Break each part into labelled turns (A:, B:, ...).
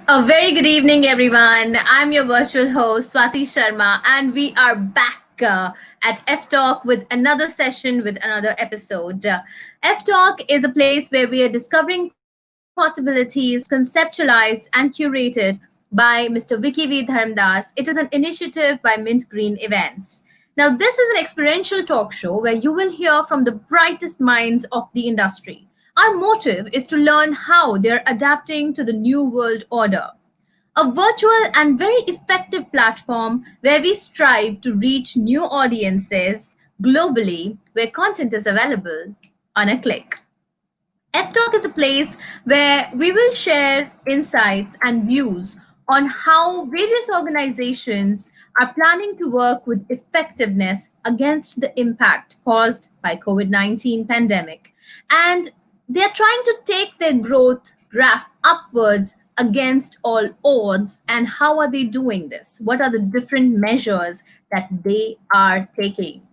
A: A very good evening, everyone. I'm your virtual host, Swati Sharma, and we are back at Ftalk with another session with another episode. Ftalk is a place where we are discovering possibilities conceptualized and curated by Mr. Viki Dharamdas. It is an initiative by Mint Green Events. Now, this is an experiential talk show where you will hear from the brightest minds of the industry. Our motive is to learn how they're adapting to the new world order, a virtual and very effective platform where we strive to reach new audiences globally where content is available on a click. F-Talk is a place where we will share insights and views on how various organizations are planning to work with effectiveness against the impact caused by COVID-19 pandemic. And they are trying to take their growth graph upwards against all odds. And how are they doing this? What are the different measures that they are taking?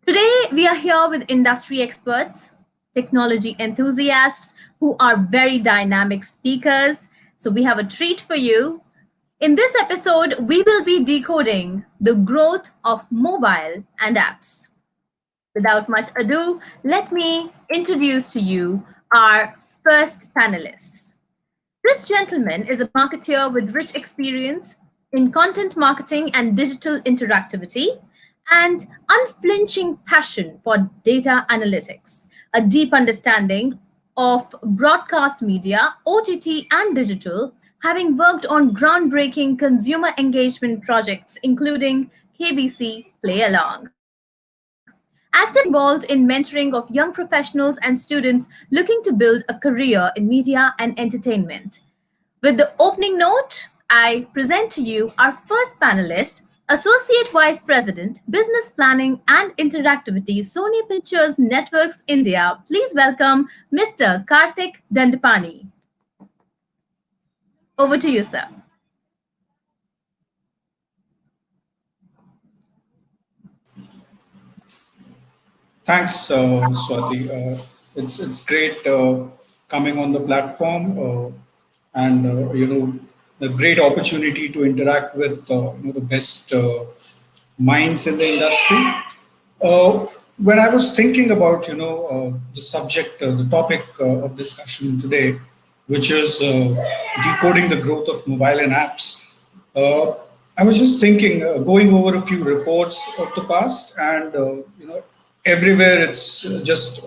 A: Today, we are here with industry experts, technology enthusiasts who are very dynamic speakers. So, we have a treat for you. In this episode, we will be decoding the growth of mobile and apps. Without much ado, let me introduce to you our first panelists. This gentleman is a marketeer with rich experience in content marketing and digital interactivity and unflinching passion for data analytics, a deep understanding of broadcast media, OTT, and digital, having worked on groundbreaking consumer engagement projects, including KBC Play Along. Actively involved in mentoring of young professionals and students looking to build a career in media and entertainment. With the opening note, I present to you our first panelist, Associate Vice President, Business Planning and Interactivity, Sony Pictures Networks India. Please welcome Mr. Kartik Dandapani. Over to you, sir.
B: Thanks, Swati. It's great coming on the platform and a great opportunity to interact with the best minds in the industry. When I was thinking about the subject, the topic of discussion today, which is decoding the growth of mobile and apps. Uh, I was just thinking, going over a few reports of the past, and everywhere it's just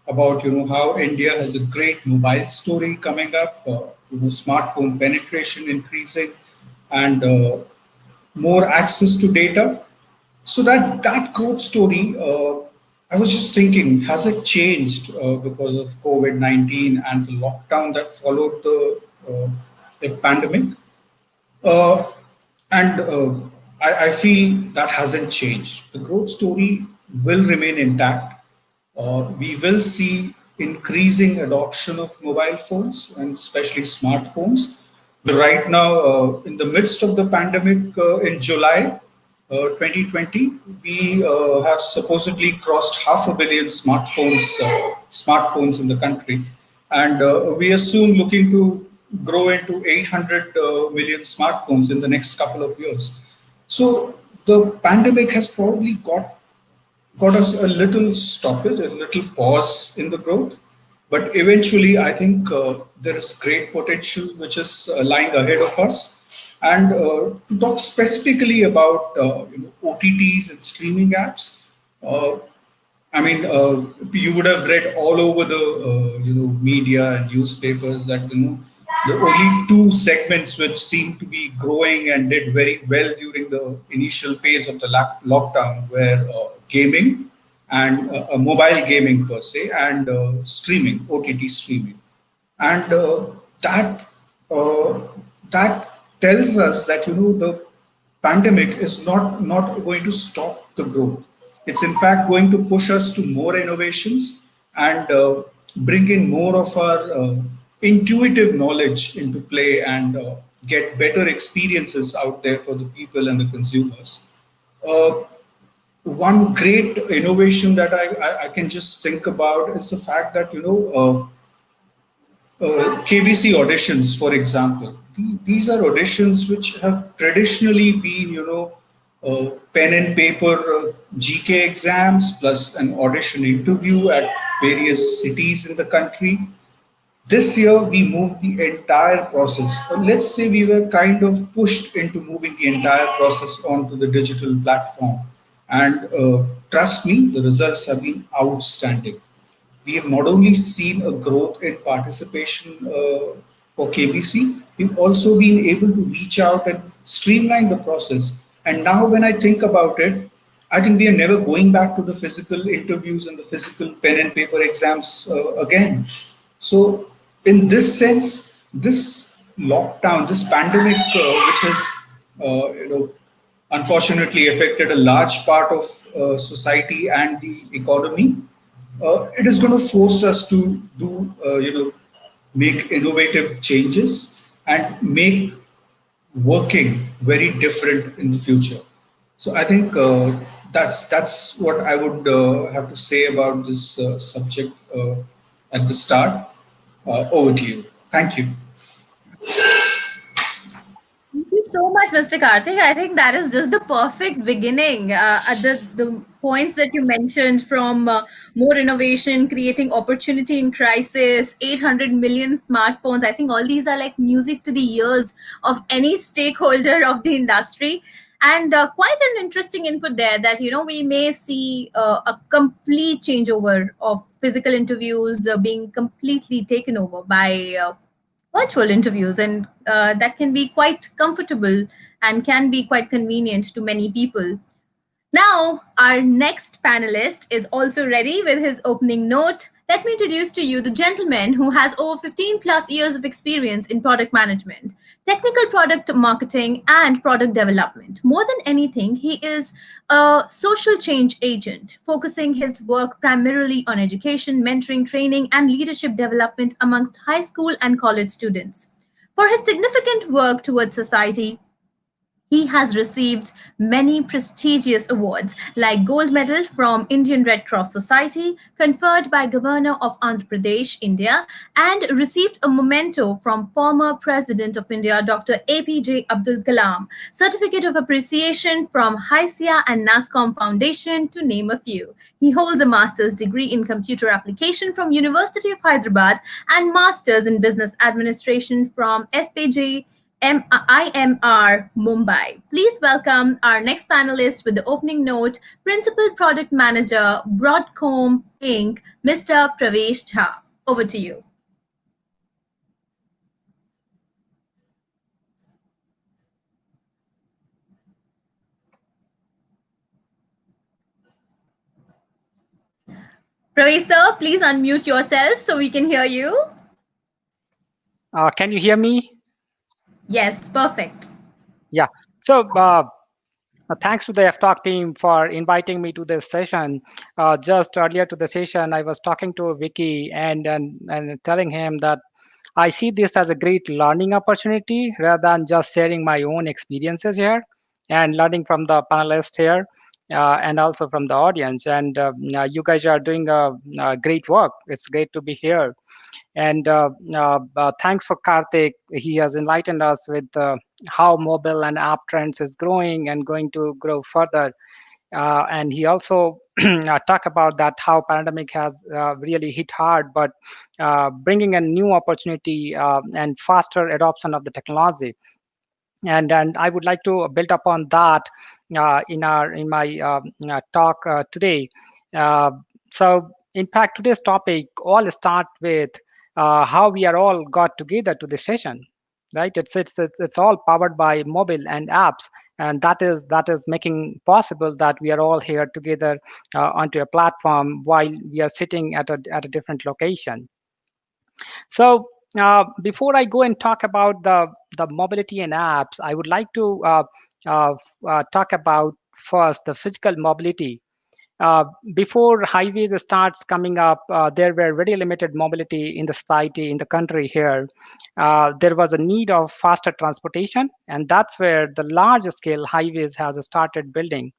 B: about how India has a great mobile story coming up, smartphone penetration increasing, and more access to data. So that growth story, I was just thinking, has it changed because of COVID-19 and the lockdown that followed the pandemic? Uh, and I feel that hasn't changed. The growth story will remain intact. We will see increasing adoption of mobile phones and especially smartphones. Right now, in the midst of the pandemic in July 2020, we have supposedly crossed 500 million smartphones in the country, and we are soon looking to grow into 800 million smartphones in the next couple of years. So the pandemic has probably got us a little stoppage, a little pause in the growth. But eventually, I think there is great potential which is lying ahead of us. And to talk specifically about OTTs and streaming apps, uh, I mean, you would have read all over the media and newspapers that the only two segments which seemed to be growing and did very well during the initial phase of the lockdown were gaming and mobile gaming per se, and streaming, OTT streaming, and that uh, that tells us that the pandemic is not going to stop the growth. It's in fact going to push us to more innovations and bring in more of our intuitive knowledge into play and get better experiences out there for the people and the consumers. Uh, One great innovation that I can just think about is the fact that KBC auditions, for example. These are auditions which have traditionally been, pen and paper GK exams plus an audition interview at various cities in the country. This year, we moved the entire process. Let's say we were kind of pushed into moving the entire process onto the digital platform. And trust me, the results have been outstanding. We have not only seen a growth in participation for KBC, we've also been able to reach out and streamline the process. And now, when I think about it, I think we are never going back to the physical interviews and the physical pen and paper exams again. So, in this sense, this lockdown, this pandemic, which has unfortunately affected a large part of society and the economy, it is going to force us to do, make innovative changes and make working very different in the future. So I think that's what I would have to say about this subject at the start. Over to you. Thank you.
A: Thank you so much, Mr. Karthik. I think that is just the perfect beginning. The points that you mentioned from more innovation, creating opportunity in crisis, 800 million smartphones. I think all these are like music to the ears of any stakeholder of the industry. And quite an interesting input there that, we may see a complete changeover of physical interviews being completely taken over by virtual interviews, and that can be quite comfortable and can be quite convenient to many people. Now, our next panelist is also ready with his opening note. Let me introduce to you the gentleman who has over 15 plus years of experience in product management, technical product marketing, and product development. More than anything, he is a social change agent, focusing his work primarily on education, mentoring, training, and leadership development amongst high school and college students. For his significant work towards society, he has received many prestigious awards like Gold Medal from Indian Red Cross Society, conferred by Governor of Andhra Pradesh, India, and received a memento from former President of India, Dr. APJ Abdul Kalam, Certificate of Appreciation from HISIA and NASCOM Foundation, to name a few. He holds a master's degree in computer application from University of Hyderabad and master's in business administration from SPJ IMR Mumbai. Please welcome our next panelist with the opening note, Principal Product Manager, Broadcom Inc., Mr. Pravesh Jha. Over to you. Pravesh sir, please unmute yourself so we can hear you.
C: Can you hear me?
A: Yes, perfect.
C: Yeah. So thanks to the Ftalk team for inviting me to this session. Just earlier to the session, I was talking to Viki and telling him that I see this as a great learning opportunity rather than just sharing my own experiences here and learning from the panelists here and also from the audience. And you guys are doing a great work. It's great to be here. And thanks for Karthik. He has enlightened us with how mobile and app trends is growing and going to grow further. And he also talked about that how pandemic has really hit hard, but bringing a new opportunity and faster adoption of the technology. And I would like to build upon that in my talk today. Uh, so in fact, today's topic all start with how we are all got together to this session, right? It's all powered by mobile and apps, and that is making possible that we are all here together onto a platform while we are sitting at a different location. So before I go and talk about the mobility and apps, I would like to talk about first the physical mobility. Uh, Before highways starts coming up, there were very limited mobility in the society, in the country here. There was a need of faster transportation, and that's where the large scale highways has started building.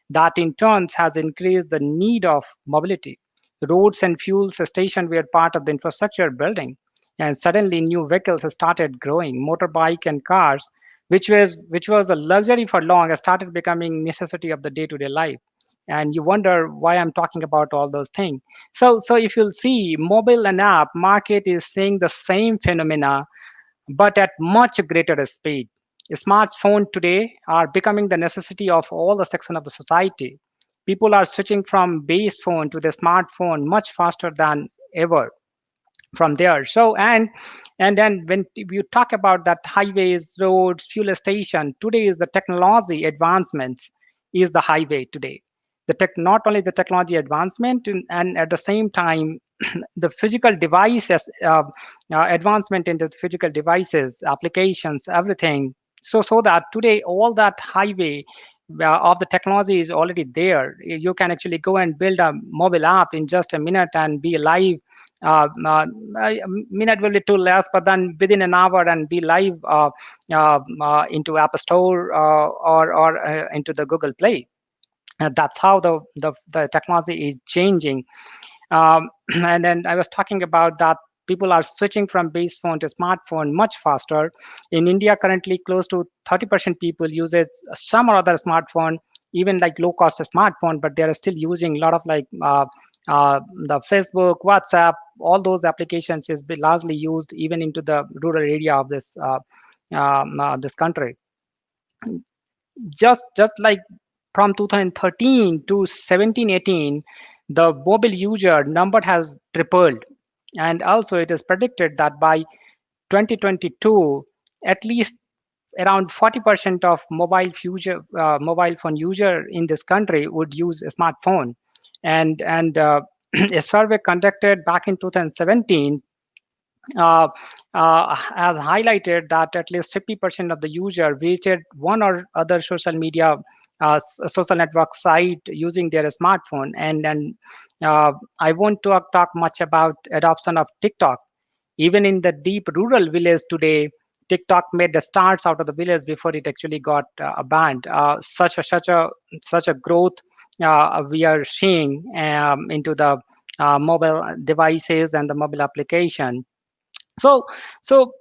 C: That in turn has increased the need of mobility. Roads and fuel station were part of the infrastructure building. and suddenly new vehicles started growing, motorbike and cars, which was a luxury for long, started becoming necessity of the day-to-day life. And you wonder why I'm talking about all those things. So if you'll see, mobile and app market is seeing the same phenomena, but at much greater speed. Smartphones today are becoming the necessity of all the section of the society. People are switching from base phone to the smartphone much faster than ever from there. And then when you talk about that highways, roads, fuel station, today is the technology advancements is the highway today. Not only the technology advancement, and at the same time the physical devices, advancement into the physical devices, applications, everything. So that today all that highway of the technology is already there. You can actually go and build a mobile app in just a minute and be live. A minute will be too less, but then within an hour and be live into App Store or into the Google Play. That's how the technology is changing. And then I was talking about that people are switching from base phone to smartphone much faster. In India, currently close to 30% people uses some or other smartphone, even like low cost smartphone, but they are still using a lot of like the Facebook, WhatsApp, all those applications is largely used even into the rural area of this country. Just like from 2013 to 17-18, the mobile user number has tripled, and also it is predicted that by 2022 at least around 40% of mobile phone user in this country would use a smartphone. And a survey conducted back in 2017 uh, has highlighted that at least 50% of the user visited one or other social media social network site using their smartphone. And I won't talk much about adoption of TikTok. Even in the deep rural village today, TikTok made the starts out of the village before it actually got banned. Such a growth we are seeing into the mobile devices and the mobile application. So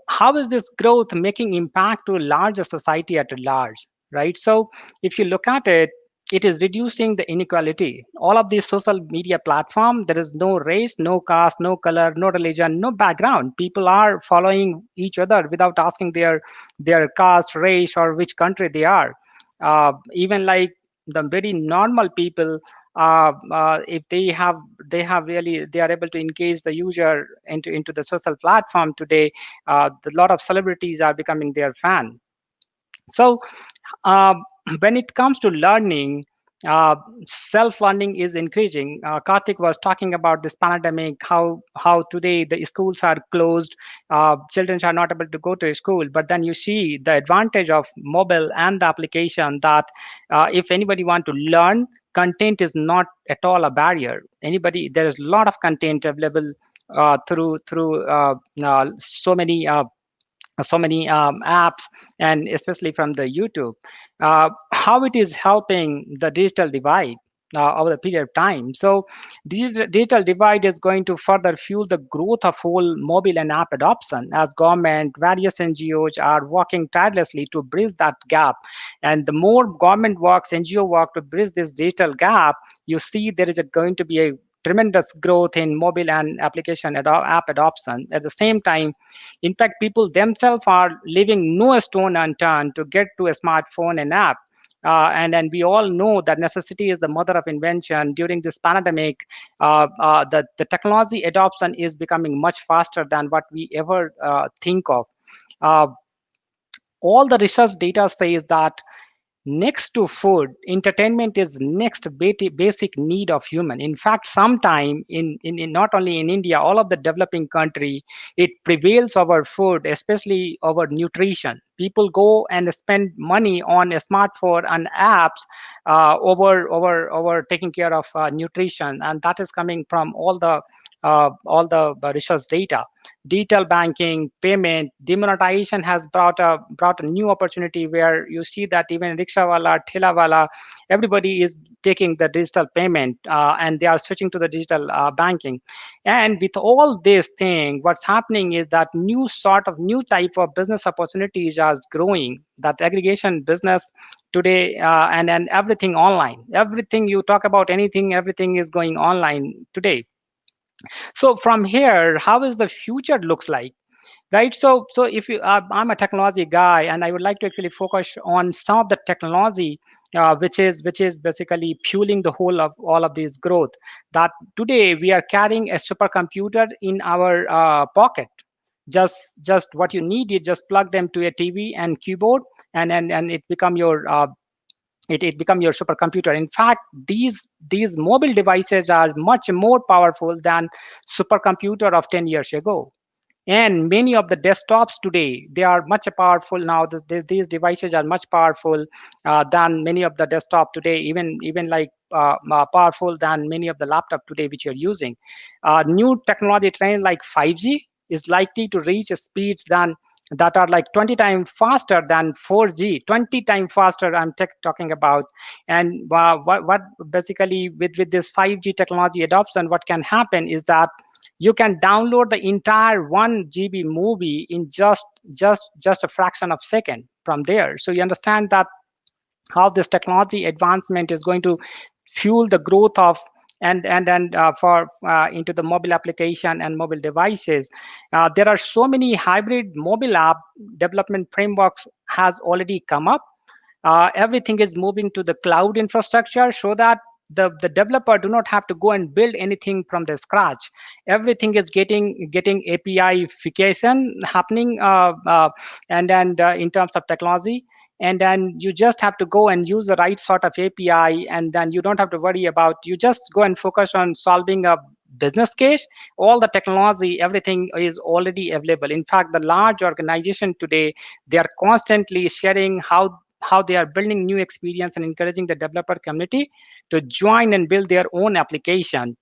C: how is this growth making impact to larger society at large, right? So if you look at it, it is reducing the inequality. All of these social media platform, there is no race, no caste, no color, no religion, no background. People are following each other without asking their caste, race, or which country they are. Even like the very normal people, if they have really, they are able to engage the user into the social platform today. A lot of celebrities are becoming their fan. So uh, when it comes to learning, uh, self-learning is increasing. Karthik was talking about this pandemic, how today the schools are closed, children are not able to go to school. But then you see the advantage of mobile and the application that if anybody want to learn, content is not at all a barrier. Anybody, there is a lot of content available through so many apps, and especially from the YouTube. How it is helping the digital divide over the period of time. So digital divide is going to further fuel the growth of whole mobile and app adoption, as government, various NGOs are working tirelessly to bridge that gap. And the more government works, NGO work to bridge this digital gap, you see there is going to be a tremendous growth in mobile and application app adoption. At the same time, in fact, people themselves are leaving no stone unturned to get to a smartphone and app. And then we all know that necessity is the mother of invention. During this pandemic, the technology adoption is becoming much faster than what we ever think of. Uh, all the research data says that next to food, entertainment is next basic need of human. In fact, sometime in not only in India, all of the developing country, it prevails over food, especially over nutrition. People go and spend money on a smartphone and apps over taking care of nutrition, and that is coming from all the all the research data. Digital banking, payment, demonetization has brought a new opportunity where you see that even rickshawala, thelawala, everybody is taking the digital payment, and they are switching to the digital banking. And with all this thing, what's happening is that new type of business opportunities are growing. That aggregation business today, and everything online. Everything you talk about, anything, everything is going online today. So from here, how is the future looks like? Right. So if you I'm a technology guy, and I would like to actually focus on some of the technology, which is basically fueling the whole of all of this growth. That today we are carrying a supercomputer in our pocket. Just what you need, you just plug them to a TV and keyboard, and it become your it become your supercomputer. In fact, these mobile devices are much more powerful than supercomputer of 10 years ago. And many of the desktops today, they are much powerful now. These devices are much powerful than many of the desktop today, even like powerful than many of the laptop today which you're using. New technology trend like 5G is likely to reach speeds than that are like 20 times faster than 4G, 20 times faster I'm talking about. And what basically with this 5G technology adoption, what can happen is that you can download the entire 1 GB movie in just a fraction of second from there. So you understand that how this technology advancement is going to fuel the growth of and for into the mobile application and mobile devices. There are so many hybrid mobile app development frameworks has already come up. Everything is moving to the cloud infrastructure, so that the developer do not have to go and build anything from the scratch. Everything is getting API-ification happening, and in terms of technology. And then you just have to go and use the right sort of API, and then you don't have to worry about, you just go and focus on solving a business case. All the technology, everything is already available. In fact, the large organization today, they are constantly sharing how they are building new experience and encouraging the developer community to join and build their own application.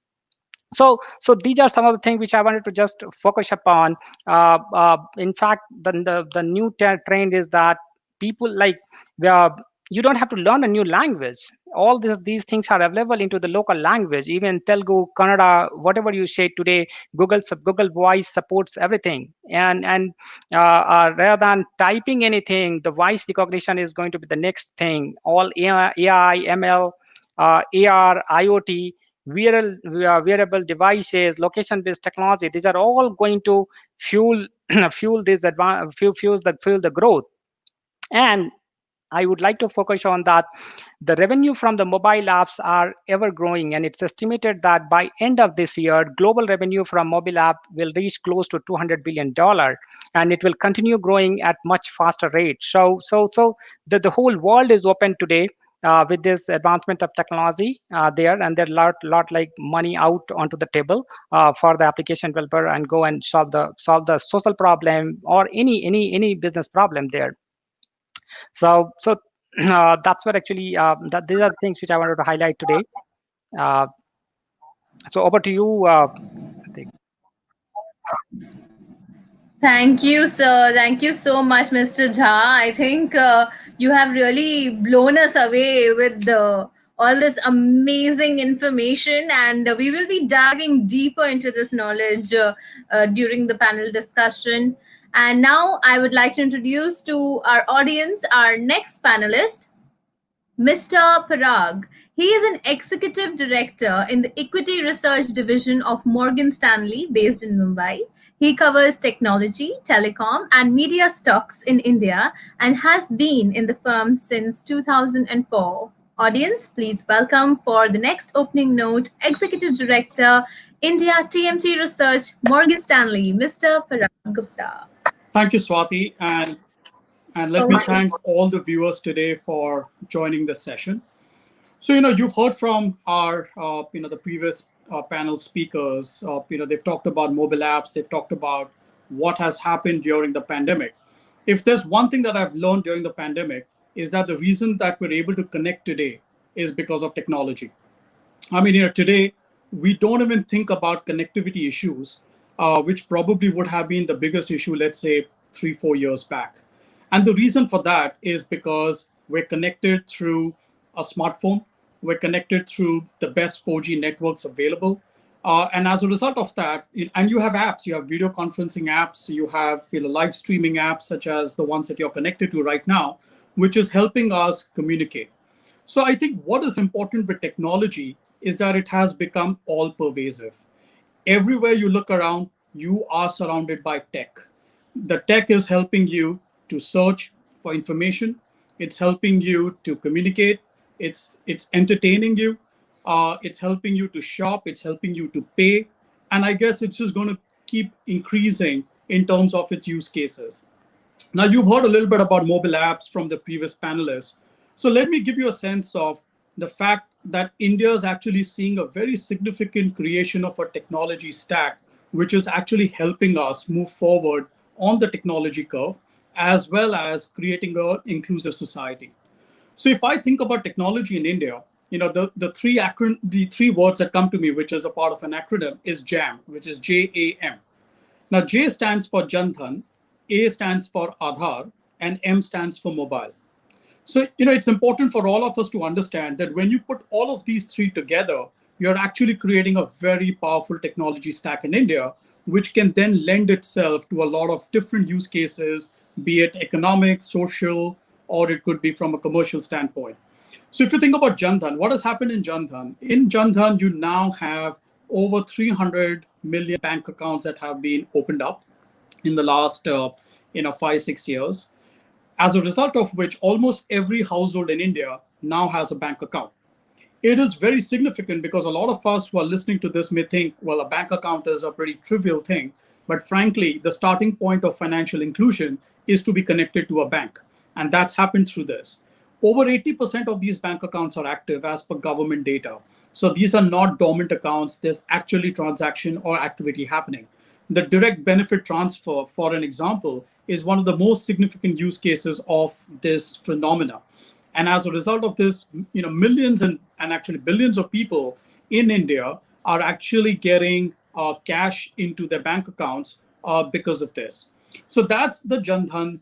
C: So these are some of the things which I wanted to just focus upon. In fact, the new trend is that people like, uh, you don't have to learn a new language. All these things are available into the local language. Even Telugu, Kannada, whatever you say today, Google Voice supports everything. And rather than typing anything, the voice recognition is going to be the next thing. All AI, ML, AR, IoT, wearable devices, location-based technology. These are all going to fuel fuel the growth. And I would like to focus on that the revenue from the mobile apps are ever growing, and it's estimated that by end of this year, global revenue from mobile app will reach close to $200 billion, and it will continue growing at much faster rate. So the whole world is open today. With this advancement of technology there, and there's lot like money out onto the table for the application developer, and go and solve the social problem or any business problem there. So that's what actually that these are things which I wanted to highlight today. Uh, so over to you, Karthik.
A: Thank you, sir. Thank you so much, Mr. Jha. I think you have really blown us away with all this amazing information, and we will be diving deeper into this knowledge during the panel discussion. And now I would like to introduce to our audience our next panelist, Mr. Parag. He is an executive director in the Equity Research Division of Morgan Stanley, based in Mumbai. He covers technology, telecom, and media stocks in India and has been in the firm since 2004. Audience, please welcome for the next opening note, Executive Director, India TMT Research, Morgan Stanley, Mr. Parag Gupta.
B: Thank you, Swati, and let me thank all the viewers today for joining this session. So, you've heard from our, the previous panel speakers. They've talked about mobile apps. They've talked about what has happened during the pandemic. If there's one thing that I've learned during the pandemic, is that the reason that we're able to connect today is because of technology. I mean, today
D: we don't even think about connectivity issues, which probably would have been the biggest issue, let's say 3-4 years back. And the reason for that is because we're connected through a smartphone, we're connected through the best 4G networks available. And as a result of that, and you have apps, you have video conferencing apps, you have live streaming apps, such as the ones that you're connected to right now, which is helping us communicate. So I think what is important with technology is that it has become all pervasive. Everywhere you look around, you are surrounded by tech. The tech is helping you to search for information. It's helping you to communicate. It's entertaining you. It's helping you to shop. It's helping you to pay. And I guess it's just going to keep increasing in terms of its use cases. Now, you've heard a little bit about mobile apps from the previous panelists. So let me give you a sense of the fact that India is actually seeing a very significant creation of a technology stack, which is actually helping us move forward on the technology curve, as well as creating an inclusive society. So if I think about technology in India, the three words that come to me, which is a part of an acronym, is JAM, which is JAM. Now, J stands for Jan Dhan, A stands for Aadhaar, and M stands for mobile. So, it's important for all of us to understand that when you put all of these three together, you're actually creating a very powerful technology stack in India, which can then lend itself to a lot of different use cases, be it economic, social, or it could be from a commercial standpoint. So if you think about Jan Dhan, what has happened in Jan Dhan? In Jan Dhan, you now have over 300 million bank accounts that have been opened up in the last 5-6 years, as a result of which almost every household in India now has a bank account. It is very significant because a lot of us who are listening to this may think, well, a bank account is a pretty trivial thing. But frankly, the starting point of financial inclusion is to be connected to a bank. And that's happened through this. Over 80% of these bank accounts are active as per government data. So these are not dormant accounts. There's actually transaction or activity happening. The direct benefit transfer, for an example, is one of the most significant use cases of this phenomena. And as a result of this, millions and actually billions of people in India are actually getting cash into their bank accounts because of this. So that's the Jan Dhan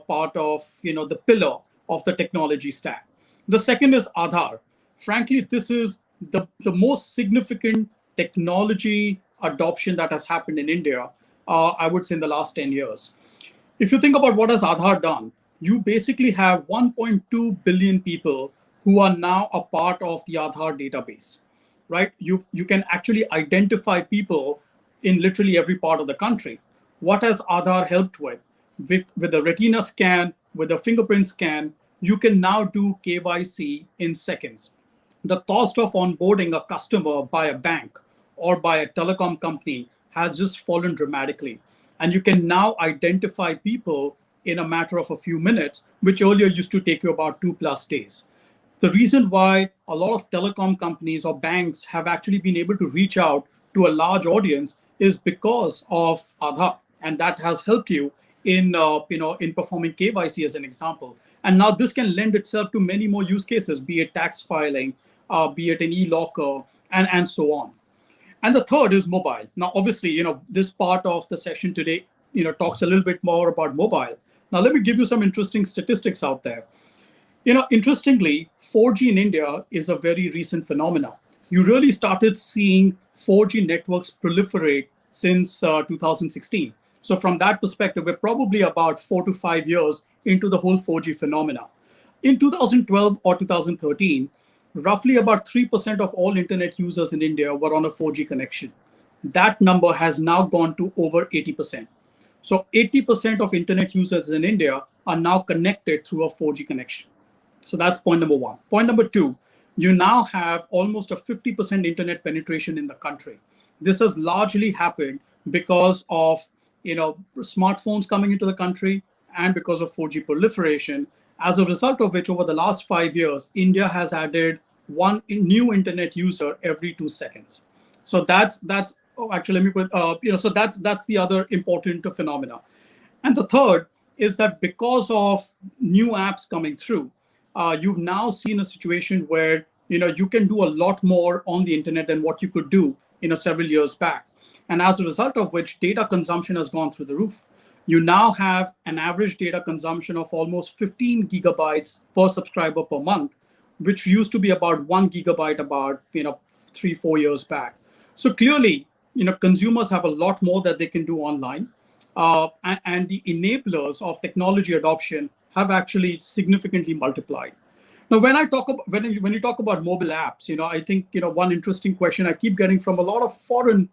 D: part of the pillar of the technology stack. The second is Aadhaar. Frankly, this is the most significant technology adoption that has happened in India, I would say, in the last 10 years. If you think about what has Aadhaar done, you basically have 1.2 billion people who are now a part of the Aadhaar database, right? You can actually identify people in literally every part of the country. What has Aadhaar helped with? With the retina scan, with the fingerprint scan, you can now do KYC in seconds. The cost of onboarding a customer by a bank or by a telecom company has just fallen dramatically. And you can now identify people in a matter of a few minutes, which earlier used to take you about 2+ days. The reason why a lot of telecom companies or banks have actually been able to reach out to a large audience is because of Aadhaar, and that has helped you in performing KYC as an example. And now this can lend itself to many more use cases, be it tax filing, be it an e-locker, and so on. And the third is mobile. Now, obviously, this part of the session today, talks a little bit more about mobile. Now, let me give you some interesting statistics out there. Interestingly, 4G in India is a very recent phenomenon. You really started seeing 4G networks proliferate since 2016. So from that perspective, we're probably about 4 to 5 years into the whole 4G phenomena. In 2012 or 2013, roughly about 3% of all internet users in India were on a 4G connection. That number has now gone to over 80%. So 80% of internet users in India are now connected through a 4G connection. So that's point number one. Point number two, you now have almost a 50% internet penetration in the country. This has largely happened because of smartphones coming into the country and because of 4G proliferation. As a result of which, over the last 5 years, India has added one new internet user every 2 seconds. So that's actually, let me put so that's the other important phenomena. And the third is that because of new apps coming through, you've now seen a situation where you can do a lot more on the internet than what you could do several years back. And as a result of which, data consumption has gone through the roof. You now have an average data consumption of almost 15 gigabytes per subscriber per month, which used to be about 1 gigabyte about 3-4 years back. So clearly, consumers have a lot more that they can do online, and the enablers of technology adoption have actually significantly multiplied. Now, when I talk about when you talk about mobile apps, I think one interesting question I keep getting from a lot of foreign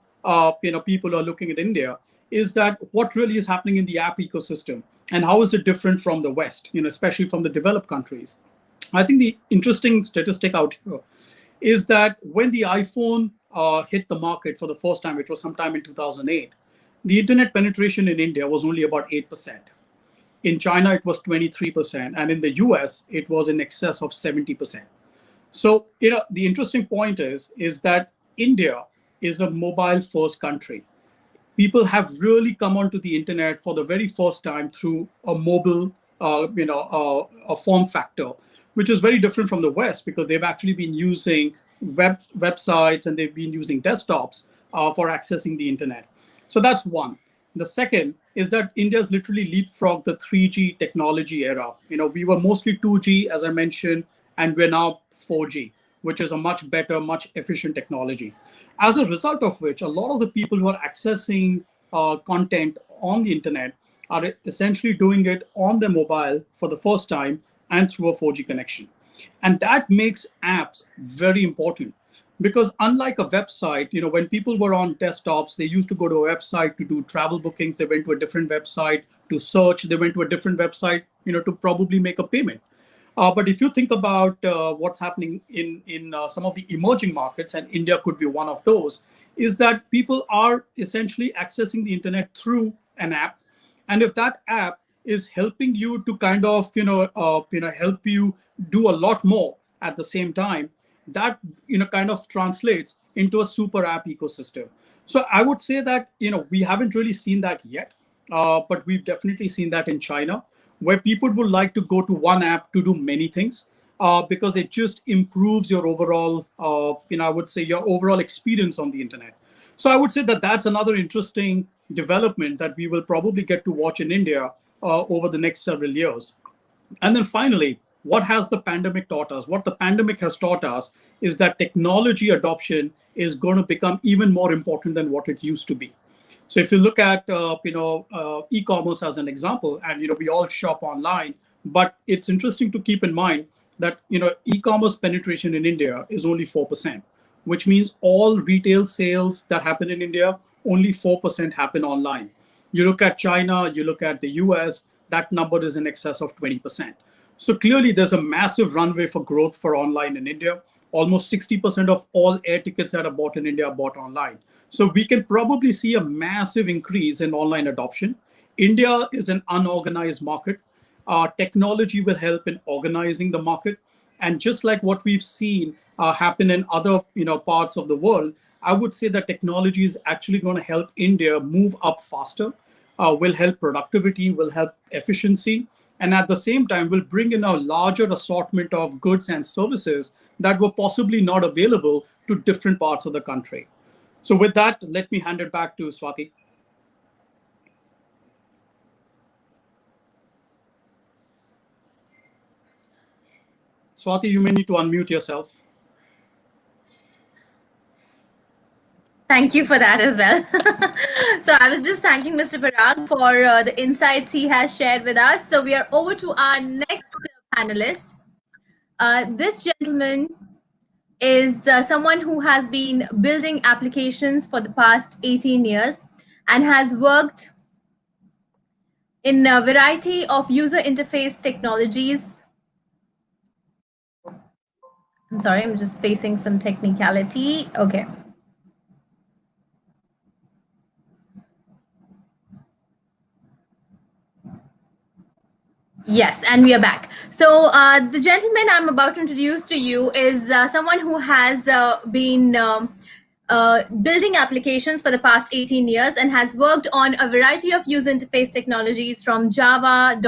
D: people who are looking at India is that what really is happening in the app ecosystem and how is it different from the West, especially from the developed countries. I think the interesting statistic out here is that when the iPhone hit the market for the first time, which was sometime in 2008, the internet penetration in India was only about 8%. In China, it was 23%, and in the US, it was in excess of 70%. So, the interesting point is that India is a mobile-first country. People have really come onto the internet for the very first time through a mobile, a form factor, which is very different from the West because they've actually been using websites and they've been using desktops for accessing the internet. So that's one. The second is that India's literally leapfrogged the 3G technology era. We were mostly 2G, as I mentioned, and we're now 4G, which is a much better, much efficient technology. As a result of which, a lot of the people who are accessing content on the internet are essentially doing it on their mobile for the first time and through a 4G connection. And that makes apps very important. Because unlike a website, when people were on desktops, they used to go to a website to do travel bookings. They went to a different website to search. They went to a different website, to probably make a payment. But if you think about what's happening in some of the emerging markets, and India could be one of those, is that people are essentially accessing the internet through an app. And if that app is helping you to kind of, help you do a lot more at the same time, that kind of translates into a super app ecosystem. So I would say that we haven't really seen that yet, but we've definitely seen that in China, where people would like to go to one app to do many things because it just improves your overall, I would say your overall experience on the internet. So I would say that that's another interesting development that we will probably get to watch in India over the next several years. And then finally, what has the pandemic taught us? What the pandemic has taught us is that technology adoption is going to become even more important than what it used to be. So if you look at e-commerce as an example, and we all shop online, but it's interesting to keep in mind that e-commerce penetration in India is only 4%, which means all retail sales that happen in India, only 4% happen online. You look at China, you look at the US, that number is in excess of 20%. So clearly, there's a massive runway for growth for online in India. Almost 60% of all air tickets that are bought in India are bought online. So we can probably see a massive increase in online adoption. India is an unorganized market. Technology will help in organizing the market. And just like what we've seen happen in other parts of the world, I would say that technology is actually going to help India move up faster, will help productivity, will help efficiency, and at the same time will bring in a larger assortment of goods and services that were possibly not available to different parts of the country. So with that, let me hand it back to Swati. Swati, you may need to unmute yourself.
A: Thank you for that as well. So I was just thanking Mr. Parag for the insights he has shared with us. So we are over to our next panelist. This gentleman is someone who has been building applications for the past 18 years and has worked in a variety of user interface technologies. I'm sorry, I'm just facing some technicality. Okay. Yes, and we are back. So the gentleman I'm about to introduce to you is someone who has been building applications for the past 18 years and has worked on a variety of user interface technologies from Java,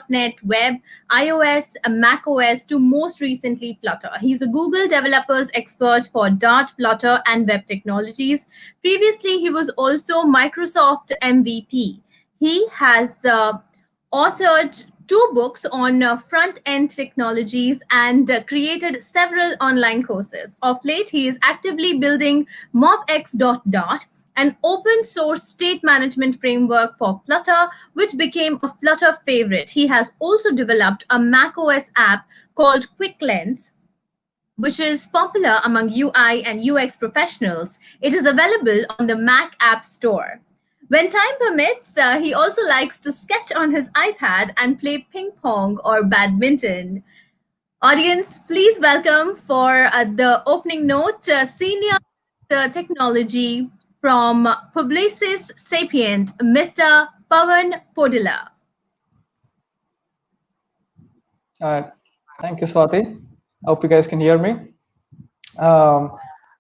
A: .NET, Web, iOS, Mac OS to most recently Flutter. He's a Google developers expert for Dart, Flutter, and web technologies. Previously, he was also Microsoft MVP. He has authored two books on front end technologies and created several online courses. Of late, he is actively building MobX.Dart, an open source state management framework for Flutter, which became a Flutter favorite. He has also developed a macOS app called QuickLens, which is popular among UI and UX professionals. It is available on the Mac App Store. When time permits, he also likes to sketch on his iPad and play ping pong or badminton. Audience, please welcome for the opening note, Senior Technology from Publicis Sapient, Mr. Pawan Podila.
E: Thank you, Swati. I hope you guys can hear me.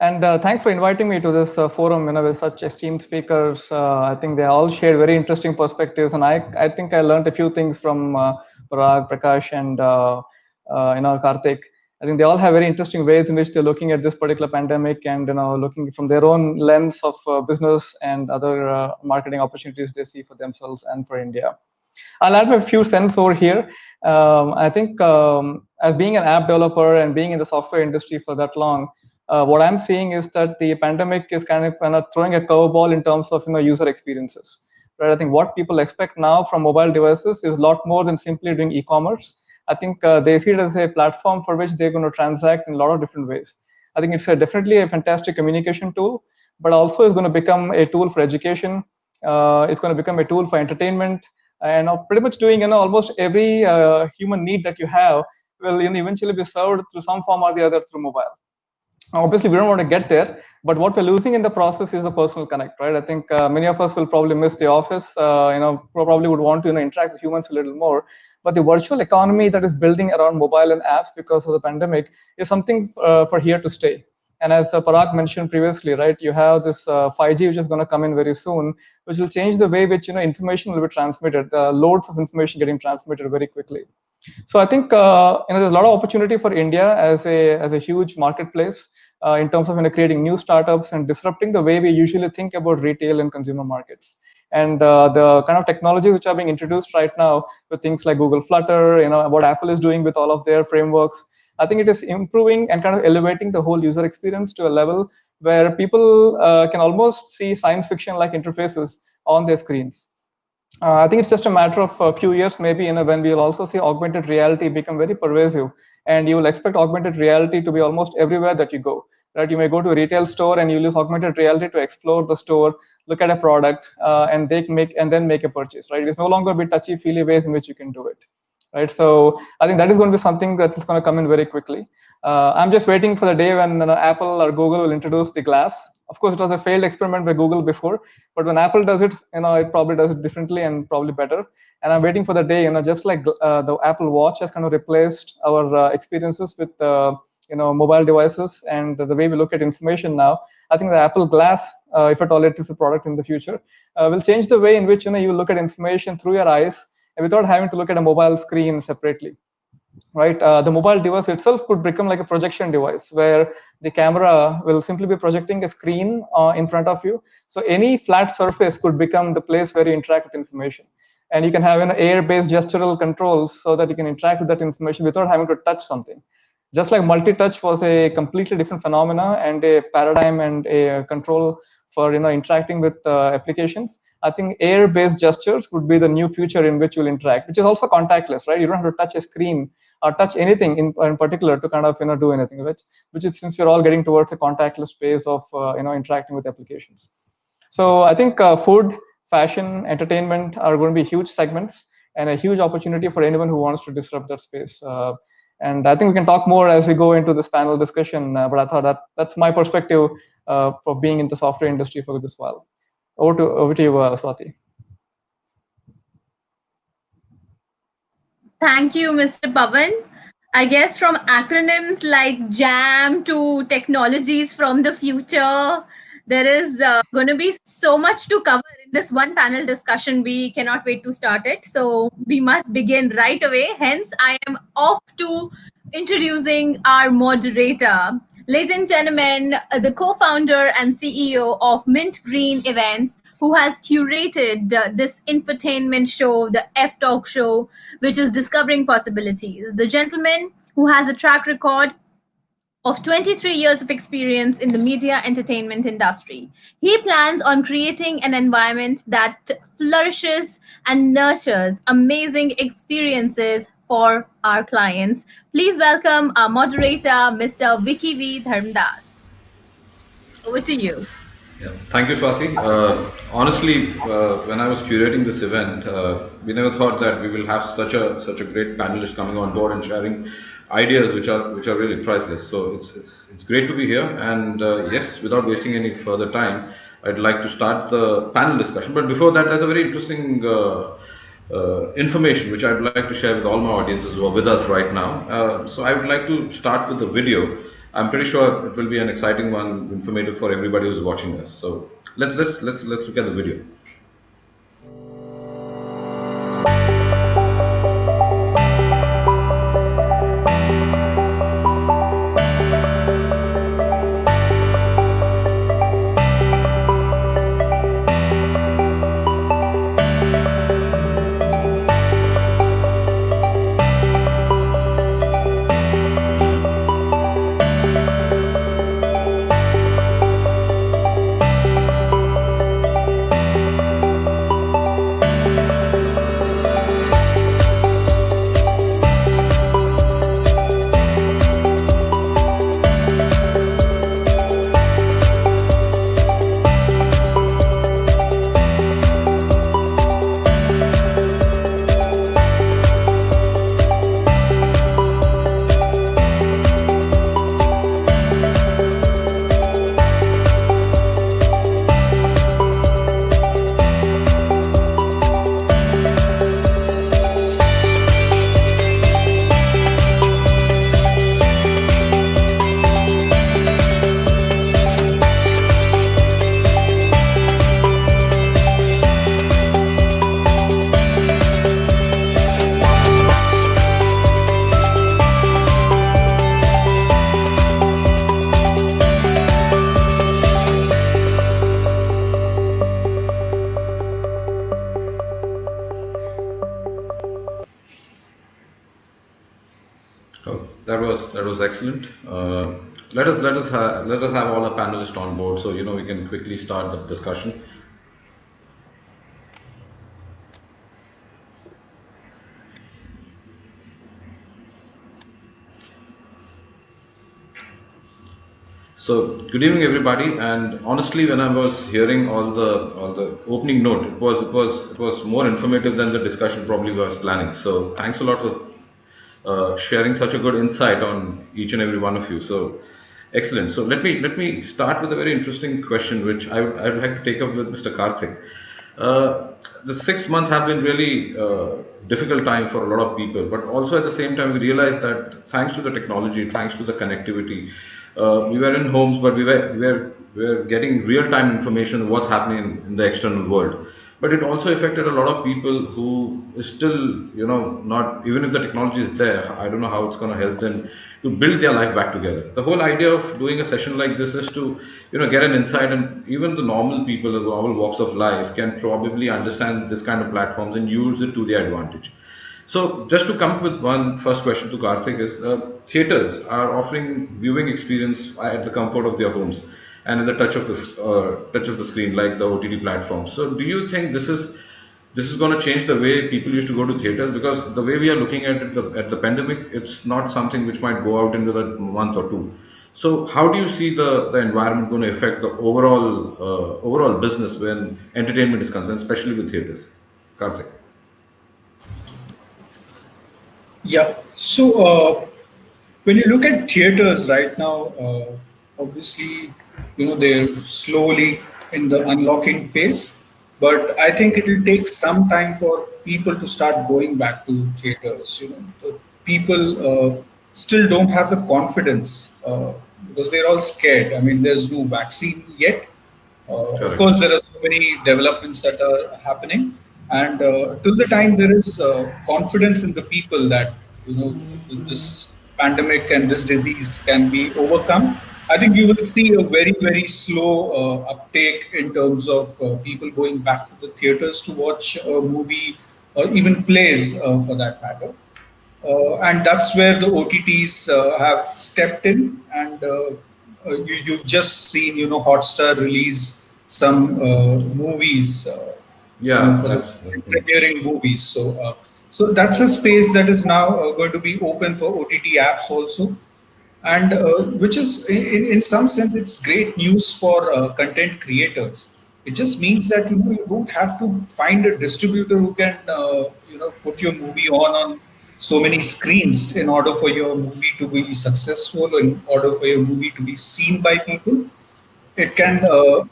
E: And thanks for inviting me to this forum, with such esteemed speakers. I think they all shared very interesting perspectives, and I think I learned a few things from Parag, Prakash, and Kartik. I think they all have very interesting ways in which they're looking at this particular pandemic, and looking from their own lens of business and other marketing opportunities they see for themselves and for India. I'll add my few cents over here. I think as being an app developer and being in the software industry for that long, what I'm seeing is that the pandemic is kind of throwing a curveball in terms of user experiences. Right? I think what people expect now from mobile devices is a lot more than simply doing e-commerce. I think they see it as a platform for which they're going to transact in a lot of different ways. I think it's definitely a fantastic communication tool, but also is going to become a tool for education. It's going to become a tool for entertainment, and pretty much doing almost every human need that you have will eventually be served through some form or the other through mobile. Obviously, we don't want to get there, but what we're losing in the process is a personal connect, right? I think many of us will probably miss the office, probably would want to interact with humans a little more. But the virtual economy that is building around mobile and apps because of the pandemic is something for here to stay. And as Parag mentioned previously, right, you have this 5G which is going to come in very soon, which will change the way which information will be transmitted, loads of information getting transmitted very quickly. So I think there's a lot of opportunity for India as a huge marketplace in terms of creating new startups and disrupting the way we usually think about retail and consumer markets. And the kind of technologies which are being introduced right now with things like Google Flutter, what Apple is doing with all of their frameworks, I think it is improving and kind of elevating the whole user experience to a level where people can almost see science fiction-like interfaces on their screens. I think it's just a matter of a few years, maybe, when we'll also see augmented reality become very pervasive, and you will expect augmented reality to be almost everywhere that you go. Right? You may go to a retail store and you'll use augmented reality to explore the store, look at a product, and then make a purchase. Right? It's no longer be touchy-feely ways in which you can do it. Right? So I think that is going to be something that is going to come in very quickly. I'm just waiting for the day when Apple or Google will introduce the glass. Of course, it was a failed experiment by Google before, but when Apple does it, it probably does it differently and probably better. And I'm waiting for the day, just like the Apple Watch has kind of replaced our experiences with mobile devices and the way we look at information now. I think the Apple Glass, if at all it is a product in the future, will change the way in which you look at information through your eyes and without having to look at a mobile screen separately. Right, the mobile device itself could become like a projection device where the camera will simply be projecting a screen in front of you. So any flat surface could become the place where you interact with information. And you can have air-based gestural controls so that you can interact with that information without having to touch something. Just like multi-touch was a completely different phenomena and a paradigm and a control for interacting with applications, I think air-based gestures would be the new future in which you'll interact, which is also contactless, right? You don't have to touch a screen or touch anything in particular to kind of do anything, which is, since we're all getting towards a contactless space of interacting with applications. So I think food, fashion, entertainment are going to be huge segments and a huge opportunity for anyone who wants to disrupt that space. And I think we can talk more as we go into this panel discussion, but I thought that's my perspective for being in the software industry for this while. Over to you, Swati.
A: Thank you, Mr. Pawan. I guess from acronyms like JAM to technologies from the future, there is going to be so much to cover in this one panel discussion. We cannot wait to start it. So we must begin right away. Hence, I am off to introducing our moderator. Ladies and gentlemen, the co founder and CEO of Mint Green Events, who has curated this infotainment show, the F Talk show, which is discovering possibilities. The gentleman who has a track record of 23 years of experience in the media entertainment industry. He plans on creating an environment that flourishes and nurtures amazing experiences for our clients. Please welcome our moderator, Mr. Viki Dharamdas. Over to you.
F: Yeah, thank you, Swati. Honestly, when I was curating this event, we never thought that we will have such a great panelist coming on board and sharing ideas which are really priceless. So it's great to be here. And yes, without wasting any further time, I'd like to start the panel discussion. But before that, there's a very interesting information which I'd like to share with all my audiences who are with us right now. So I would like to start with the video. I'm pretty sure it will be an exciting one, informative for everybody who's watching us. So let's look at the video. That was excellent. Let us have all our panelists on board, so we can quickly start the discussion. So good evening, everybody. And honestly, when I was hearing all the opening note, it was more informative than the discussion probably was planning. So thanks a lot for sharing such a good insight on each and every one of you. So excellent. So let me start with a very interesting question, which I would like to take up with Mr. Karthik. The 6 months have been really difficult time for a lot of people, but also at the same time we realized that thanks to the technology, thanks to the connectivity, we were in homes, but we were getting real-time information of what's happening in the external world. But it also affected a lot of people who is still, not, even if the technology is there, I don't know how it's going to help them to build their life back together. The whole idea of doing a session like this is to, get an insight, and even the normal people, the normal walks of life can probably understand this kind of platforms and use it to their advantage. So just to come up with one first question to Karthik is, theaters are offering viewing experience at the comfort of their homes and at the touch of the screen, like the OTT platforms. So do you think this is going to change the way people used to go to theaters? Because the way we are looking at it at the pandemic, it's not something which might go out into the month or two. So how do you see the environment going to affect the overall business when entertainment is concerned, especially with theaters? Karthik.
B: Yeah. So when you look at theaters right now, obviously, they're slowly in the unlocking phase, but I think it will take some time for people to start going back to theaters. The people still don't have the confidence because they're all scared. I mean, there's no vaccine yet. Of
F: Correct.
B: course, there are so many developments that are happening, and till the time there is confidence in the people that this pandemic and this disease can be overcome, I think you will see a very slow uptake in terms of people going back to the theaters to watch a movie or even plays for that matter. And that's where the OTTs have stepped in, and you've just seen, Hotstar release some movies,
F: Yeah,
B: for the
F: that's
B: premiering movies. So that's a space that is now going to be open for OTT apps also, and which is in some sense it's great news for content creators. It just means that you don't have to find a distributor who can put your movie on so many screens in order for your movie to be successful, in order for your movie to be seen by people. It can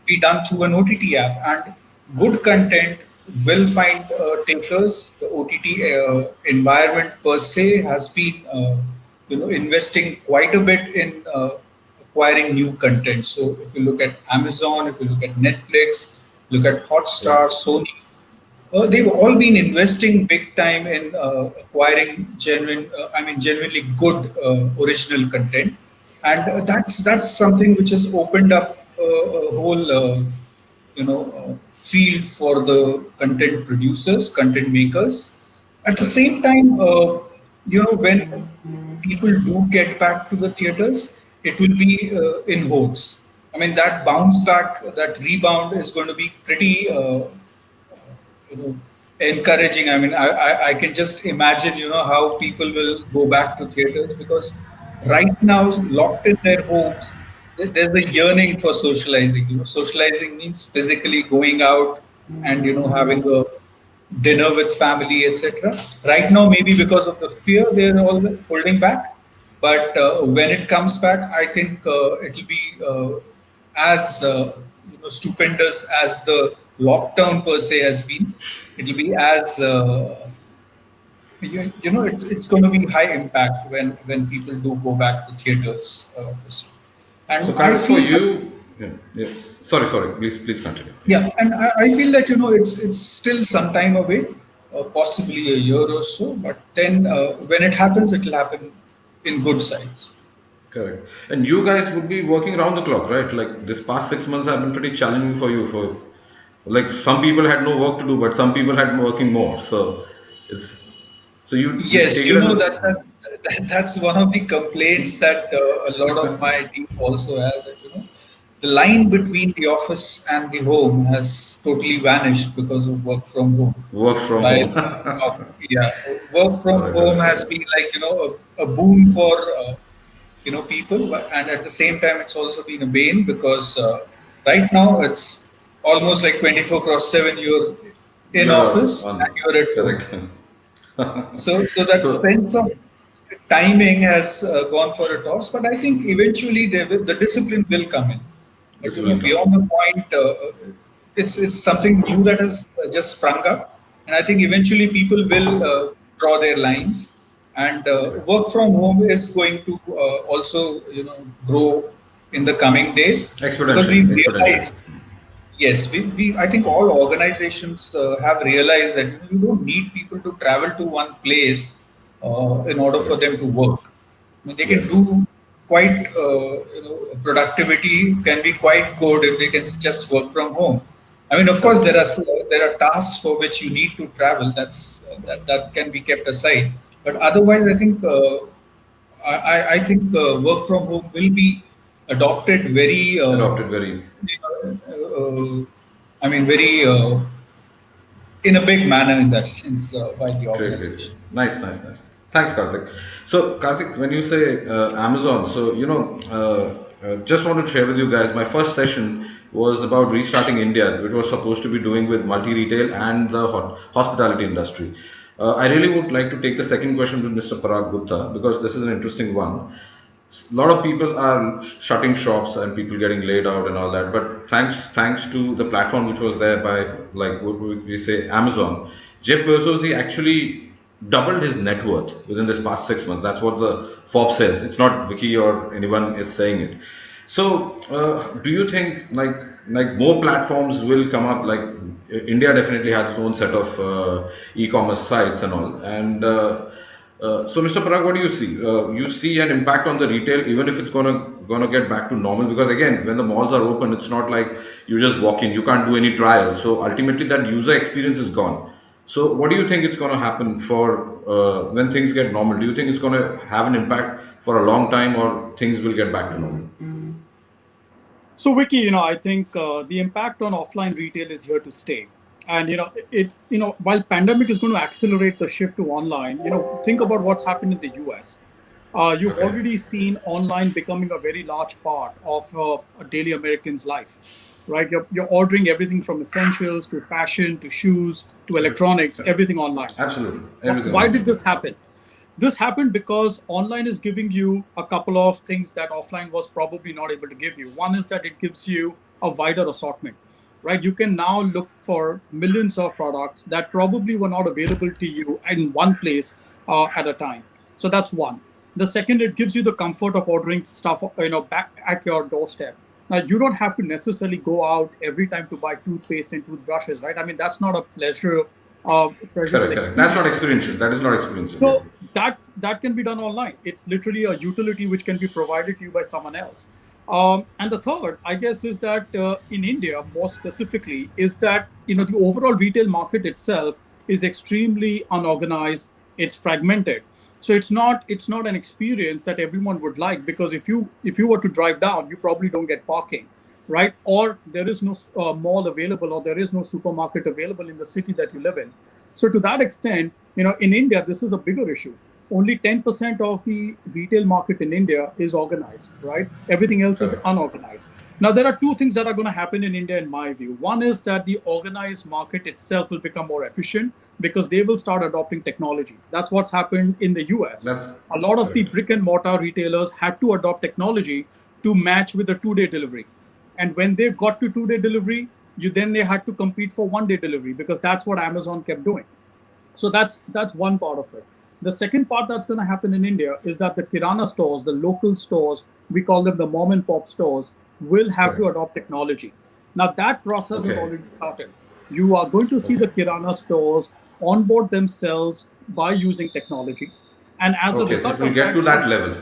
B: be done through an OTT app, and good content will find takers. The OTT environment per se has been, investing quite a bit in acquiring new content. So if you look at Amazon, if you look at Netflix, look at
F: yeah,
B: Hotstar, Sony, they've all been investing big time in acquiring genuinely good original content, and that's something which has opened up a whole, field for the content producers, content makers. At the
F: correct.
B: same time, when people do get back to the theaters, it will be in hordes. I mean, that bounce back, that rebound is going to be pretty you know encouraging. I mean, I can just imagine how people will go back to theaters, because right now, locked in their homes, there's a yearning for socializing. Socializing means physically going out and having a dinner with family, etc. Right now, maybe because of the fear, they're all holding back. But when it comes back, I think it'll be as stupendous as the lockdown per se has been. It'll be as it's going to be high impact when people do go back to theaters.
F: So,
B: And I
F: Karthik, for
B: feel that,
F: you, yeah, yes. Sorry. Please continue.
B: yeah, and I feel that it's still some time away, possibly a year or so. But then when it happens, it'll happen in good size.
F: Correct. And you guys would be working around the clock, right? Like this past 6 months have been pretty challenging for you. For like some people had no work to do, but some people had working more. So it's so you
B: Yes,
F: take it as a
B: that's one of the complaints that a lot of my team also has. That, the line between the office and the home has totally vanished because of work from home.
F: work from
B: While
F: home.
B: yeah, work from home has
F: Correct.
B: been like a boon for people, and at the same time, it's also been a bane because right now it's almost like 24 cross 7. You're in
F: You're
B: office and
F: on
B: you're at home.
F: correct.
B: So that
F: So
B: sense of timing has gone for a toss, but I think eventually the discipline will come in. But
F: this will come.
B: beyond the point, it's something new that has just sprung up, and I think eventually people will draw their lines. And work from home is going to also grow in the coming days, because we
F: Exponentially.
B: realized. Yes, I think all organizations have realized that you don't need people to travel to one place in order for
F: Correct.
B: them to work. I mean, they
F: Yeah.
B: can do quite, productivity can be quite good if they can just work from home. I mean, of course,
F: Correct.
B: there are tasks for which you need to travel. That can be kept aside. But otherwise, I think I think work from home will be adopted very
F: Adopted very
B: very in a big manner in that sense by the
F: great.
B: organization.
F: Nice. Thanks, Karthik. So, Karthik, when you say Amazon, so just wanted to share with you guys. My first session was about restarting India, which was supposed to be doing with multi-retail and the hospitality industry. I really would like to take the second question to Mr. Parag Gupta because this is an interesting one. A lot of people are shutting shops and people getting laid out and all that, but thanks to the platform which was there by, like what would we say, Amazon. Jeff Bezos, he actually doubled his net worth within this past 6 months. That's what the Forbes says. It's not Viki or anyone is saying it. So, do you think like more platforms will come up? Like India definitely has its own set of e-commerce sites and all. And so, Mr. Parag, what do you see? You see an impact on the retail, even if it's gonna get back to normal. Because again, when the malls are open, it's not like you just walk in. You can't do any trial. So ultimately, that user experience is gone. So, what do you think it's going to happen for when things get normal? Do you think it's going to have an impact for a long time, or things will get back to normal?
D: So, Vicky, I think the impact on offline retail is here to stay. And it's while pandemic is going to accelerate the shift to online, think about what's happened in the US. You've
F: Okay.
D: already seen online becoming a very large part of a daily American's life, right? You're ordering everything from essentials to fashion to shoes to electronics, everything online.
F: Absolutely, everything
D: Why did
F: online.
D: this happen? This happened because online is giving you a couple of things that offline was probably not able to give you. One is that it gives you a wider assortment, right? You can now look for millions of products that probably were not available to you in one place at a time. So that's one. The second, it gives you the comfort of ordering stuff, back at your doorstep. Now you don't have to necessarily go out every time to buy toothpaste and toothbrushes, right? I mean, that's not a pleasurable
F: Correct, correct. That's not
D: experience.
F: experiential. That is not experiential. Yeah.
D: So that can be done online. It's literally a utility which can be provided to you by someone else. And the third, I guess, is that in India, more specifically, is that the overall retail market itself is extremely unorganized. It's fragmented. So it's not an experience that everyone would like, because if you were to drive down, you probably don't get parking, right? Or there is no mall available, or there is no supermarket available in the city that you live in. So to that extent, in India, this is a bigger issue. Only 10% of the retail market in India is organized, right? Everything else is
F: Correct.
D: unorganized. Now, there are two things that are going to happen in India, in my view. One is that the organized market itself will become more efficient because they will start adopting technology. That's what's happened in the US.
F: That's
D: A lot of the
F: correct.
D: brick and mortar retailers had to adopt technology to match with the 2-day delivery. And when they got to 2-day delivery, they had to compete for 1-day delivery, because that's what Amazon kept doing. So that's one part of it. The second part that's going to happen in India is that the Kirana stores, the local stores, we call them the mom and pop stores, will have to
F: Correct.
D: adopt technology. Now that process has
F: Okay.
D: already started. You are going to see
F: Okay.
D: the Kirana stores onboard themselves by using technology. And as a
F: Okay. So it
D: result
F: will
D: of
F: get
D: that,
F: to that level.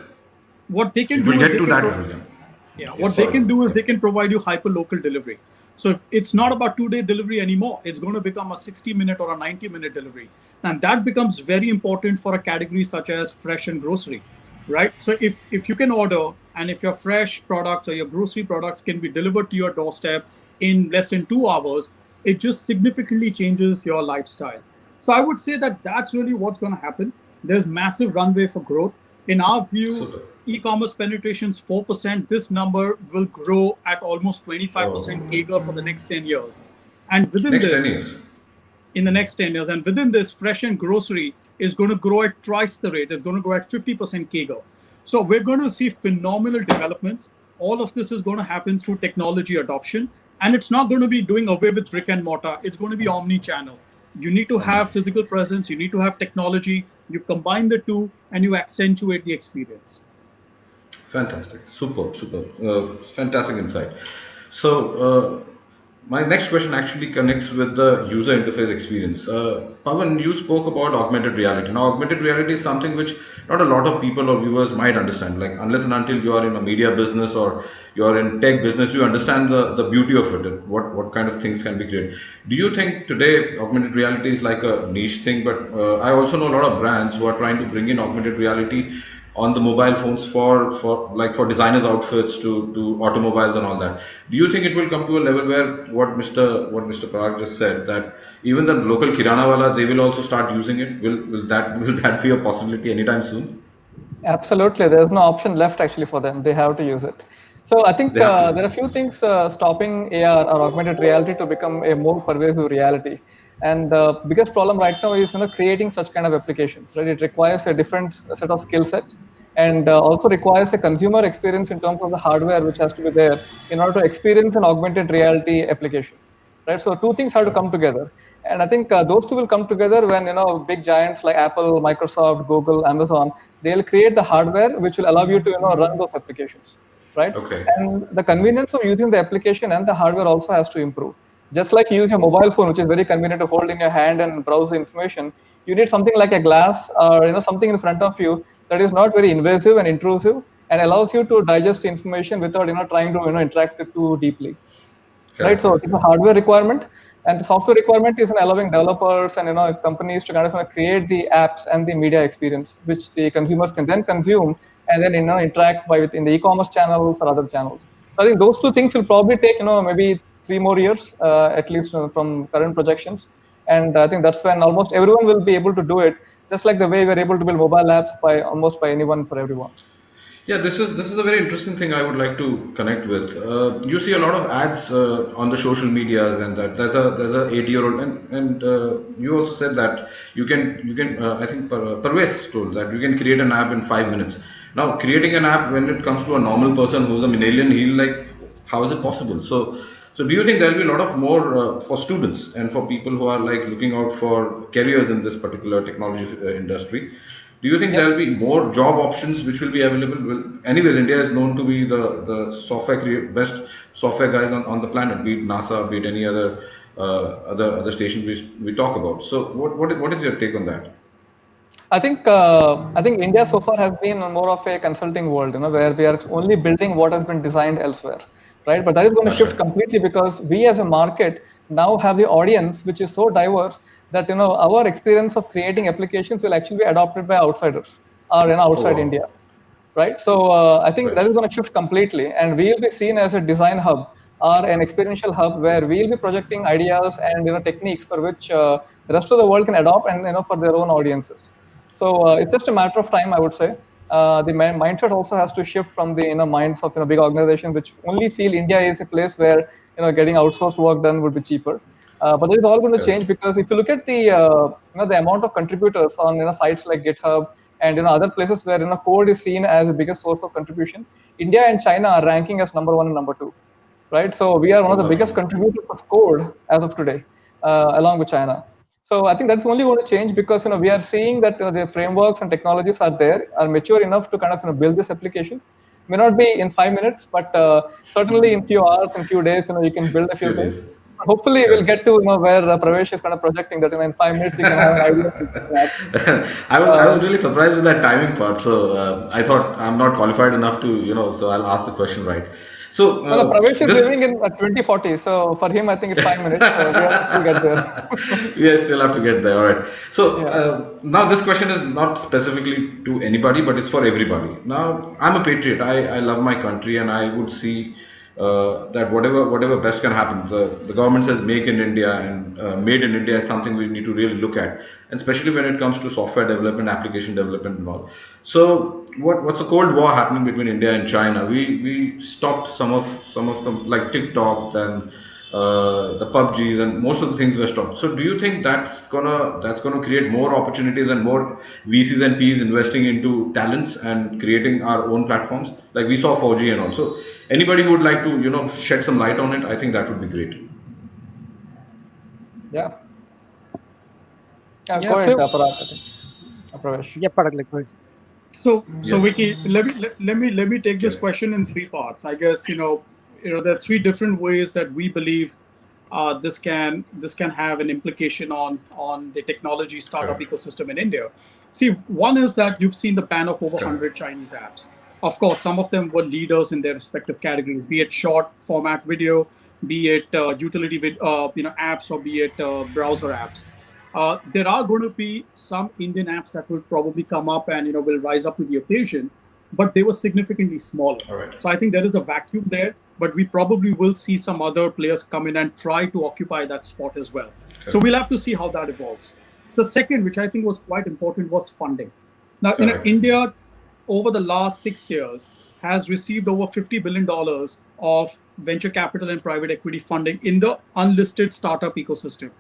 D: what they can
F: It will
D: do is
F: get
D: they
F: to
D: can
F: that level.
D: yeah,
F: Yeah.
D: what they
F: Sorry.
D: can do is
F: Yeah.
D: they can provide you hyper local delivery. So it's not about 2-day delivery anymore. It's going to become a 60-minute or a 90-minute delivery. And that becomes very important for a category such as fresh and grocery, right? So if you can order, and if your fresh products or your grocery products can be delivered to your doorstep in less than 2 hours, it just significantly changes your lifestyle. So I would say that that's really what's going to happen. There's massive runway for growth. In our view,
F: Super.
D: e-commerce penetration is 4%. This number will grow at almost 25%
F: Oh.
D: CAGR for the next 10 years. And within
F: Next 10
D: this,
F: years.
D: in the next 10 years, and within this, fresh and grocery is going to grow at twice the rate. It's going to grow at 50% CAGR. So we're going to see phenomenal developments. All of this is going to happen through technology adoption. And it's not going to be doing away with brick and mortar. It's going to be omni-channel. You need to have physical presence. You need to have technology. You combine the two and you accentuate the experience.
F: Fantastic. Superb. Superb. Fantastic insight. So, my next question actually connects with the user interface experience. Pawan, you spoke about augmented reality. Now, augmented reality is something which not a lot of people or viewers might understand. Like, unless and until you are in a media business or you're in tech business, you understand the beauty of it, and what kind of things can be created. Do you think today augmented reality is like a niche thing? But I also know a lot of brands who are trying to bring in augmented reality on the mobile phones for designers outfits to automobiles and all that. Do you think it will come to a level where what Mr. Parag just said, that even the local kirana wala, they will also start using it? Will that be a possibility anytime soon?
E: Absolutely, there's no option left actually for them. They have to use it. So I think
F: They have to
E: there are a
F: use
E: few things stopping AR or augmented reality to become a more pervasive reality. And the biggest problem right now is creating such kind of applications. Right, it requires a different set of skill set, and also requires a consumer experience in terms of the hardware which has to be there in order to experience an augmented reality application. right? So two things have to come together. And I think those two will come together when, big giants like Apple, Microsoft, Google, Amazon, they'll create the hardware which will allow you to, run those applications, right?
F: Okay.
E: And the convenience of using the application and the hardware also has to improve. Just like you use your mobile phone, which is very convenient to hold in your hand and browse the information, you need something like a glass or something in front of you that is not very invasive and intrusive and allows you to digest the information without trying to interact it too deeply. Right, so it's a hardware requirement, and the software requirement is allowing developers and companies to kind of create the apps and the media experience, which the consumers can then consume and then interact within the e-commerce channels or other channels. So I think those two things will probably take maybe 3 more years at least from current projections, and I think that's when almost everyone will be able to do it, just like the way we're able to build mobile apps by anyone for everyone.
F: Yeah, this is a very interesting thing I would like to connect with. You see a lot of ads on the social medias, and that there's a 8-year-old, and you also said that you can I think Parvesh told that you can create an app in 5 minutes. Now, creating an app when it comes to a normal person who's a millennial, he'll like, how is it possible? So do you think there'll be a lot of more for students and for people who are like looking out for careers in this particular technology industry? Do you think there will be more job options which will be available? Well, anyways, India is known to be the best software guys on the planet, be it NASA, be it any other station we talk about. So what is your take on that?
E: I think India so far has been more of a consulting world, where we are only building what has been designed elsewhere, right? But that is going to shift completely, because we as a market now have the audience which is so diverse that our experience of creating applications will actually be adopted by outsiders or outside India, right? So I think that is going to shift completely, and we will be seen as a design hub or an experiential hub where we will be projecting ideas and techniques for which the rest of the world can adopt and for their own audiences. So it's just a matter of time, I would say. The mindset also has to shift from the minds of big organizations which only feel India is a place where getting outsourced work done would be cheaper. But it is all going to change, because if you look at the the amount of contributors on sites like GitHub and other places where code is seen as the biggest source of contribution, India and China are ranking as number 1 and number 2, right? So we are one of the biggest contributors of code as of today, along with China. So I think that's only going to change, because we are seeing that the frameworks and technologies are there, are mature enough to kind of build these applications. May not be in 5 minutes, but certainly in few hours, in few days, you can build a few things. Hopefully, we'll get to where Pravesh is kind of projecting that in 5 minutes you can have an idea.
F: I was really surprised with that timing part. So I thought I'm not qualified enough to so I'll ask the question right. So
E: Pravesh is living in 2040, so for him I think it's 5 minutes. So we have to get there.
F: We still have to get there. All right. So now this question is not specifically to anybody, but it's for everybody. Now, I'm a patriot. I love my country, and I would see that whatever best can happen. The government says make in India, and made in India is something we need to really look at, and especially when it comes to software development, application development, and all. So what's the Cold War happening between India and China? We stopped some of them, like TikTok, then the PUBGs, and most of the things were stopped. So do you think that's gonna create more opportunities and more VCs and Ps investing into talents and creating our own platforms, like we saw 4G and all? So anybody who would like to shed some light on it, I think that would be great.
E: Yeah. Go ahead, Parag. Pravesh.
C: Yeah, Parag, go ahead.
D: So Viki, let me take this question in 3 parts. I guess there are 3 different ways that we believe this can have an implication on the technology startup ecosystem in India. See, one is that you've seen the ban of over 100 Chinese apps. Of course, some of them were leaders in their respective categories, be it short format video, be it utility apps, or be it browser apps. There are going to be some Indian apps that will probably come up and will rise up to the occasion, but they were significantly smaller. So I think there is a vacuum there, but we probably will see some other players come in and try to occupy that spot as well. So we'll have to see how that evolves. The second, which I think was quite important, was funding. Now, India, over the last 6 years, has received over $50 billion of venture capital and private equity funding in the unlisted startup ecosystem.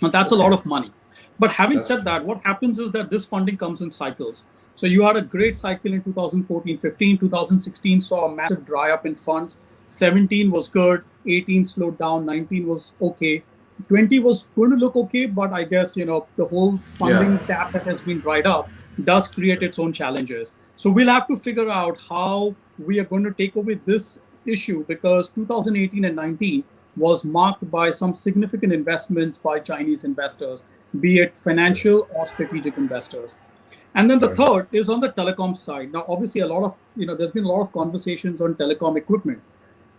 D: Now, that's a lot of money. But having said that, what happens is that this funding comes in cycles. So you had a great cycle in 2014-15, 2016 saw a massive dry up in funds. 17 was good, 18 slowed down, 19 was okay, 20 was going to look okay, but I guess the whole
F: Yeah.
D: funding tap that has been dried up does create its own challenges. So we'll have to figure out how we are going to take away this issue, because 2018 and 19 was marked by some significant investments by Chinese investors, be it financial or strategic investors. And then the
F: Correct.
D: third is on the telecom side. Now, obviously, a lot of there's been a lot of conversations on telecom equipment.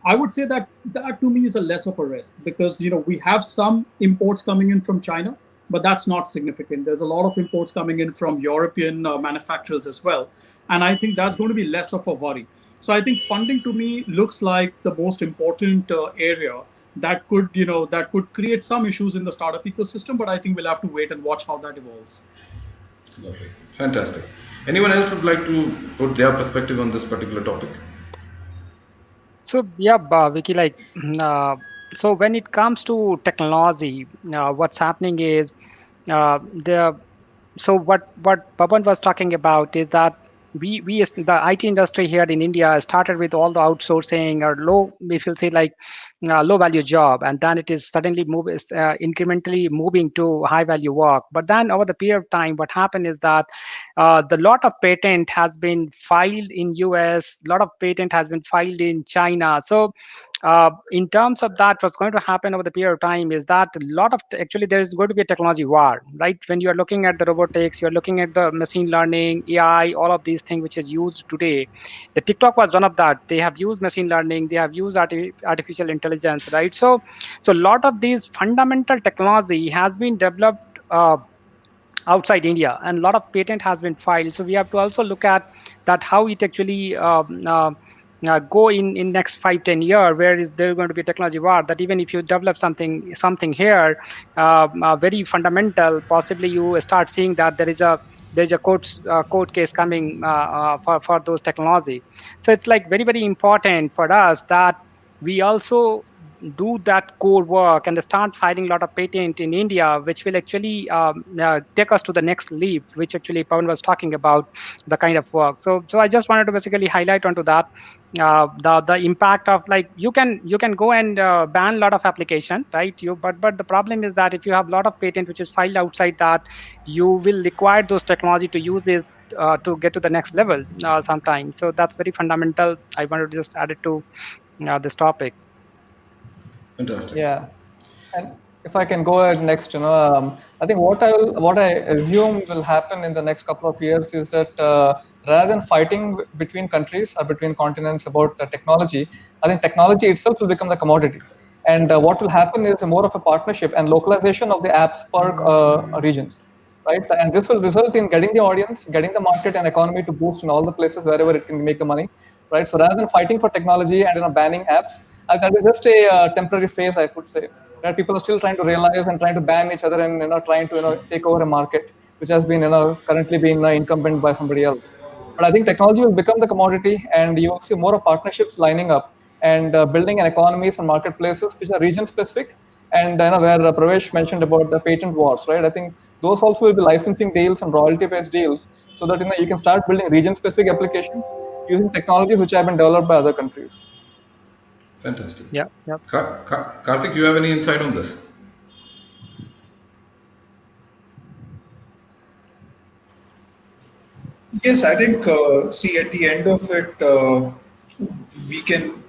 D: I would say that that to me is a less of a risk, because we have some imports coming in from China, but that's not significant. There's a lot of imports coming in from European manufacturers as well, and I think that's going to be less of a worry. So I think funding to me looks like the most important area that could create some issues in the startup ecosystem. But I think we'll have to wait and watch how that evolves.
F: Lovely. Fantastic. Anyone else would like to put their perspective on this particular topic?
C: So yeah, Vicky, like so when it comes to technology, what's happening is the so what Pawan was talking about is that the IT industry here in India started with all the outsourcing or low, if you'll say like low value job, and then it is suddenly incrementally moving to high value work. But then over the period of time, what happened is that the lot of patent has been filed in US, lot of patent has been filed in China. So in terms of that, what's going to happen over the period of time is that a lot of actually there is going to be a technology war, right? When you are looking at the robotics, you are looking at the machine learning, AI, all of these things which is used today. The TikTok was one of that. They have used machine learning, they have used artificial intelligence, right? So a lot of these fundamental technology has been developed outside India, and a lot of patent has been filed. So we have to also look at that how it actually go in next 5-10 years, where is there going to be a technology war that even if you develop something here very fundamental, possibly you start seeing that there's a court case coming for those technology. So it's like very very important for us that we also do that core work and start filing a lot of patent in India, which will actually take us to the next leap, which actually Pawan was talking about, the kind of work. So I just wanted to basically highlight onto that the impact of like you can go and ban a lot of application, right? But the problem is that if you have a lot of patent which is filed outside that, you will require those technology to use it to get to the next level sometime. So that's very fundamental. I wanted to just add it to this topic.
F: Fantastic.
E: Yeah. And if I can go ahead next, I think what I assume will happen in the next couple of years is that rather than fighting between countries or between continents about technology, I think technology itself will become the commodity. And what will happen is more of a partnership and localization of the apps per regions, right? And this will result in getting the audience, getting the market and economy to boost in all the places wherever it can make the money, right? So rather than fighting for technology and banning apps, that is just a temporary phase, I would say. Right? People are still trying to realize and trying to ban each other and trying to take over a market which has been currently been incumbent by somebody else. But I think technology will become the commodity, and you will see more of partnerships lining up and building an economies and marketplaces which are region specific. And where Pravesh mentioned about the patent wars, right? I think those also will be licensing deals and royalty-based deals, so that you can start building region-specific applications using technologies which have been developed by other countries.
F: Fantastic.
C: Yeah. Yeah.
F: Karthik, you have any insight on this?
B: Yes, I think, see, at the end of it, we can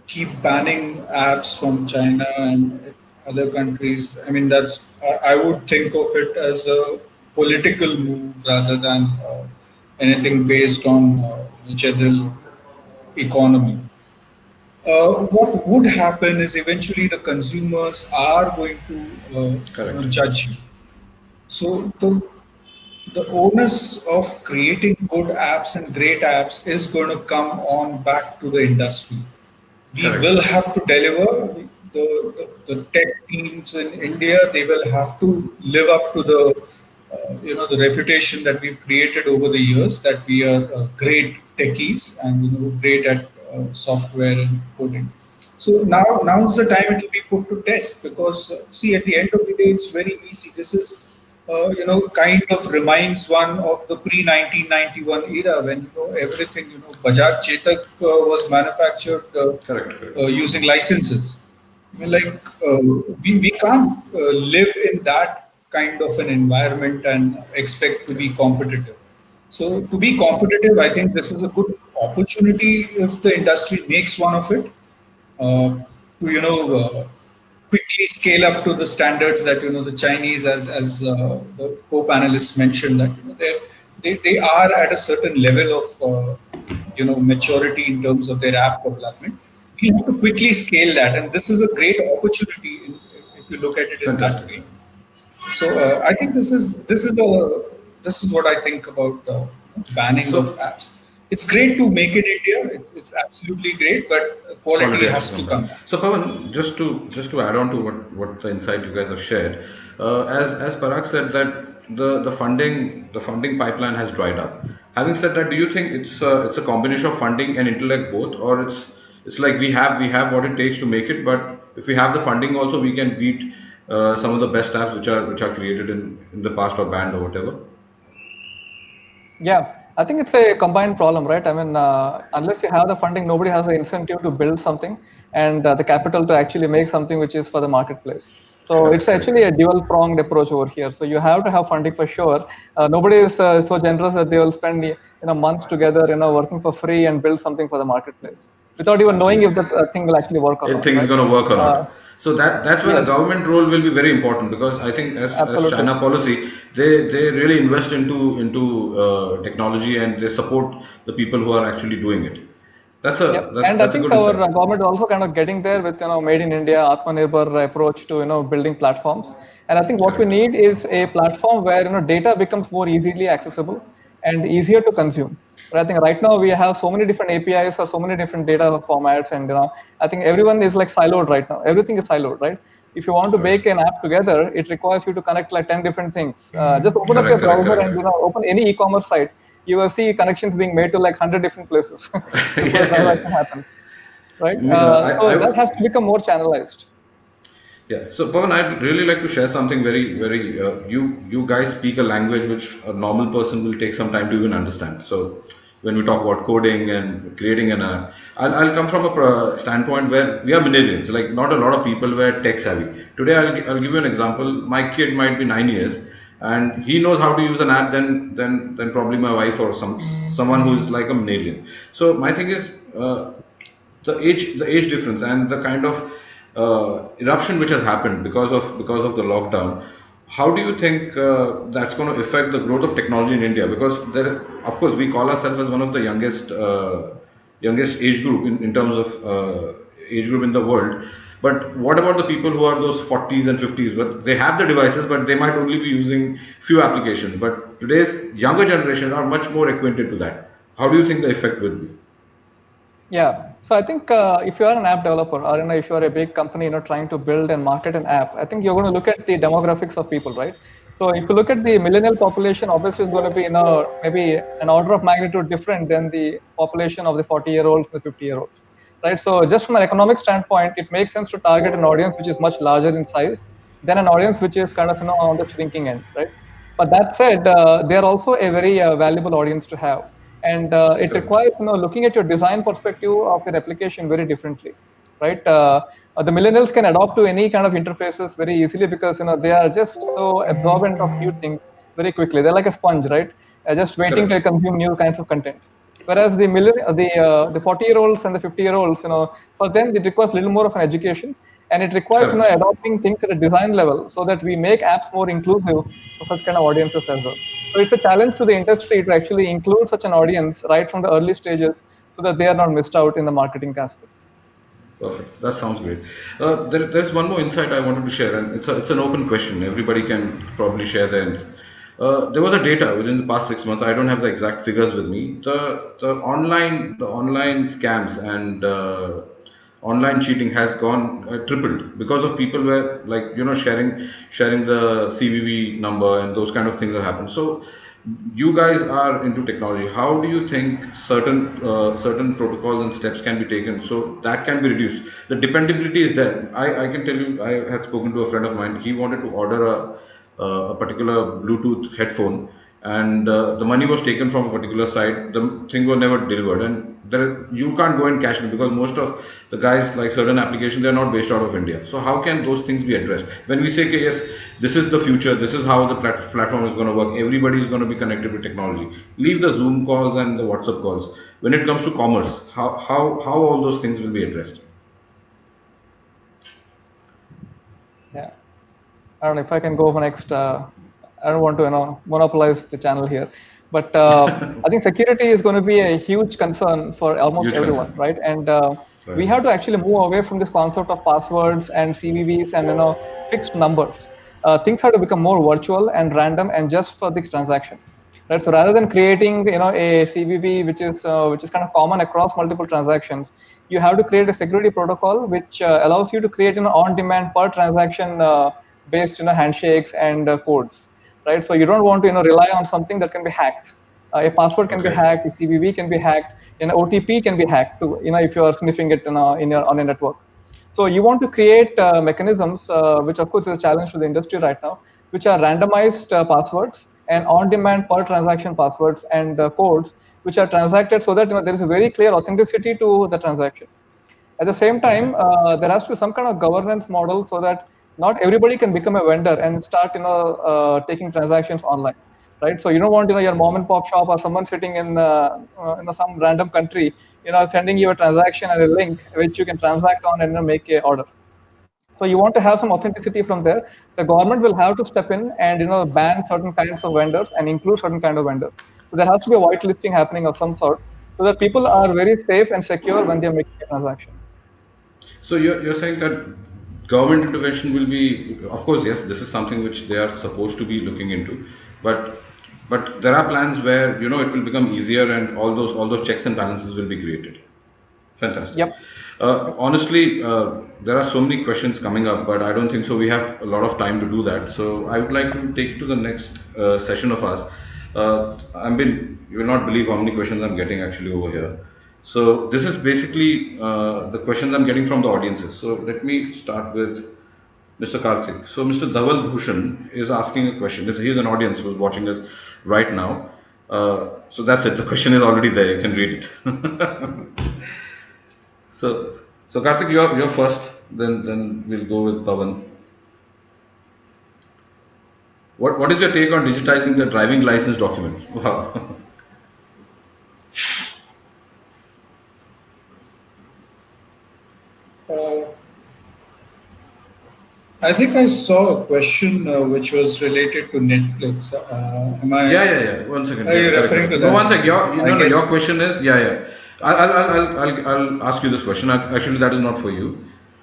B: keep banning apps from China and other countries. I mean, I would think of it as a political move rather than anything based on general economy. What would happen is eventually the consumers are going to
F: Correct.
B: judge you. So the onus of creating good apps and great apps is going to come on back to the industry. We
F: Correct.
B: will have to deliver. The tech teams in India, they will have to live up to the reputation that we've created over the years, that we are great techies and great at software and coding. So now's the time it will be put to test, because see, at the end of the day, it's very easy. This is kind of reminds one of the pre 1991 era when everything Bajaj Chetak was manufactured
F: Correct, correct.
B: using licenses. I mean, like we can't live in that kind of an environment and expect to be competitive. So to be competitive, I think this is a good opportunity if the industry makes one of it to quickly scale up to the standards that the Chinese, as the co-panelists mentioned, that they are at a certain level of maturity in terms of their app development. We have to quickly scale that, and this is a great opportunity if you look at it in that
F: Fantastic,
B: way.
F: sir.
B: So I think this is what I think about banning of
F: So
B: apps. It's great to make in India. It's absolutely great, but quality
F: quality has to
B: has to
F: come back.
B: come back.
F: So Pawan, just to add on to what the insight you guys have shared, as Parag said that the funding pipeline has dried up. Having said that, do you think it's a combination of funding and intellect both, or it's like we have what it takes to make it, but if we have the funding also, we can beat some of the best apps which are created in the past or banned or whatever.
E: Yeah, I think it's a combined problem, right? I mean, unless you have the funding, nobody has the incentive to build something and the capital to actually make something which is for the marketplace. So
F: Correct,
E: it's
F: correct,
E: actually a
F: correct.
E: dual pronged approach over here. So you have to have funding for sure. Nobody is so generous that they will spend months together, working for free and build something for the marketplace without even knowing if
F: Absolutely.
E: that thing will actually work or
F: If
E: not,
F: things
E: right?
F: going to work or
E: Uh,
F: not. So that's where the
E: yes,
F: government role will be very important, because I think as
E: absolutely.
F: China policy, they really invest into technology, and they support the people who are actually doing it. That's
E: Yep,
F: a that's
E: and I
F: that's a
E: think
F: good
E: our
F: insight.
E: government is also kind of getting there with made in India, Atmanirbhar approach to building platforms. And I think what we
F: Correct.
E: need is a platform where data becomes more easily accessible and easier to consume. But I think right now we have so many different APIs for so many different data formats, and I think everyone is like siloed right now. Everything is siloed, right? If you want to
F: Correct.
E: make an app together, it requires you to connect like 10 different things. Just open up your
F: Correct. Correct.
E: browser
F: Correct.
E: and
F: Correct.
E: open any e-commerce site. You will see connections being made to like 100 different places before the
F: Yeah, yeah,
E: transaction happens, right?
F: I
E: So that
F: would.
E: has to become more channelized.
F: Yeah. So Pawan, I'd really like to share something very, very. You guys speak a language which a normal person will take some time to even understand. So when we talk about coding and creating an app, I'll come from a standpoint where we are millennials. Like not a lot of people were tech savvy. Today, I'll give you an example. My kid might be 9 years, and he knows how to use an app than probably my wife or someone who's like a millennial. So my thing is. The age difference and the kind of eruption which has happened because of the lockdown. How do you think that's going to affect the growth of technology in India? Because there, of course, we call ourselves as one of the youngest age group in terms of age group in the world. But what about the people who are those 40s and 50s? But they have the devices, but they might only be using few applications. But today's younger generation are much more acquainted to that. How do you think the effect will be?
E: Yeah. So I think if you are an app developer or if you are a big company, trying to build and market an app, I think you're going to look at the demographics of people, right? So if you look at the millennial population, obviously is going to be maybe an order of magnitude different than the population of the 40-year-olds and the 50-year-olds, right? So just from an economic standpoint, it makes sense to target an audience which is much larger in size than an audience which is kind of on the shrinking end, right? But that said, they are also a very valuable audience to have, and it
F: Correct.
E: requires looking at your design perspective of your application very differently, right? The millennials can adopt to any kind of interfaces very easily because they are just so absorbent of new things very quickly. They're like a sponge, right? Just waiting to
F: Correct.
E: consume new kinds of content. Whereas the 40-year-olds and the 50-year-olds, for them it requires a little more of an education, and it requires
F: Correct.
E: adopting things at a design level so that we make apps more inclusive for such kind of audiences as well. So it's a challenge to the industry to actually include such an audience right from the early stages so that they are not missed out in the marketing aspects.
F: Perfect. That sounds great. There's one more insight I wanted to share, and it's an open question. Everybody can probably share their. There was a data within the past 6 months. I don't have the exact figures with me. The online scams and online cheating has gone tripled because of people were like sharing the CVV number, and those kind of things have happened. So you guys are into technology. How do you think certain protocols and steps can be taken so that can be reduced? The dependability is there. I can tell you, I had spoken to a friend of mine. He wanted to order a particular Bluetooth headphone, and the money was taken from a particular site. The thing was never delivered, and you can't go and cash it because most of the guys, like certain applications, they're not based out of India. So how can those things be addressed? When we say, okay, yes, this is the future, this is how the platform is going to work. Everybody is going to be connected with technology. Leave the Zoom calls and the WhatsApp calls. When it comes to commerce, how all those things will be addressed?
E: Yeah, I don't know if I can go for next. I don't want to monopolize the channel here, but I think security is going to be a huge concern for almost
F: Huge
E: everyone,
F: concern.
E: right? And we
F: Right.
E: have to actually move away from this concept of passwords and CVVs and fixed numbers. Things have to become more virtual and random and just for the transaction, right? So rather than creating a CVV which is kind of common across multiple transactions, you have to create a security protocol which allows you to create an on-demand per transaction based handshakes and codes, right? So you don't want to rely on something that can be hacked. A password can be
F: Okay.
E: hacked, a CVV can be hacked, an OTP can be hacked too, if you are sniffing it on a network. So you want to create mechanisms, which of course is a challenge to the industry right now, which are randomized passwords and on-demand per transaction passwords and codes, which are transacted so that there is a very clear authenticity to the transaction. At the same
F: Okay.
E: time, there has to be some kind of governance model so that not everybody can become a vendor and start taking transactions online, right? So you don't want your mom and pop shop or someone sitting in some random country sending you a transaction and a link which you can transact on and make a order. So you want to have some authenticity from there. The government will have to step in and ban certain kinds of vendors and include certain kind of vendors. So there has to be a whitelisting happening of some sort so that people are very safe and secure when they're making a transaction.
F: So you're saying that government intervention will be, of course, yes, this is something which they are supposed to be looking into, but there are plans where it will become easier and all those checks and balances will be created. Fantastic.
E: Yep.
F: Honestly, there are so many questions coming up, but I don't think so. We have a lot of time to do that. So I would like to take you to the next session of ours. You will not believe how many questions I'm getting actually over here. So this is basically the questions I'm getting from the audiences. So let me start with Mr. Karthik. So Mr. Dhaval Bhushan is asking a question. He's an audience who's watching us right now. So that's it. The question is already there. You can read it. So, Karthik, you're first. Then we'll go with Pawan. What is your take on digitizing the driving license document? Wow.
B: Uh, I think I saw a question which was related to Netflix. Am I?
F: Yeah. 1 second.
B: Are
F: Yeah,
B: you
F: correct,
B: referring to
F: correct. No,
B: that?
F: 1 sec.
B: I
F: Your
B: guess.
F: question is yeah. I'll ask you this question. Actually, that is not for you.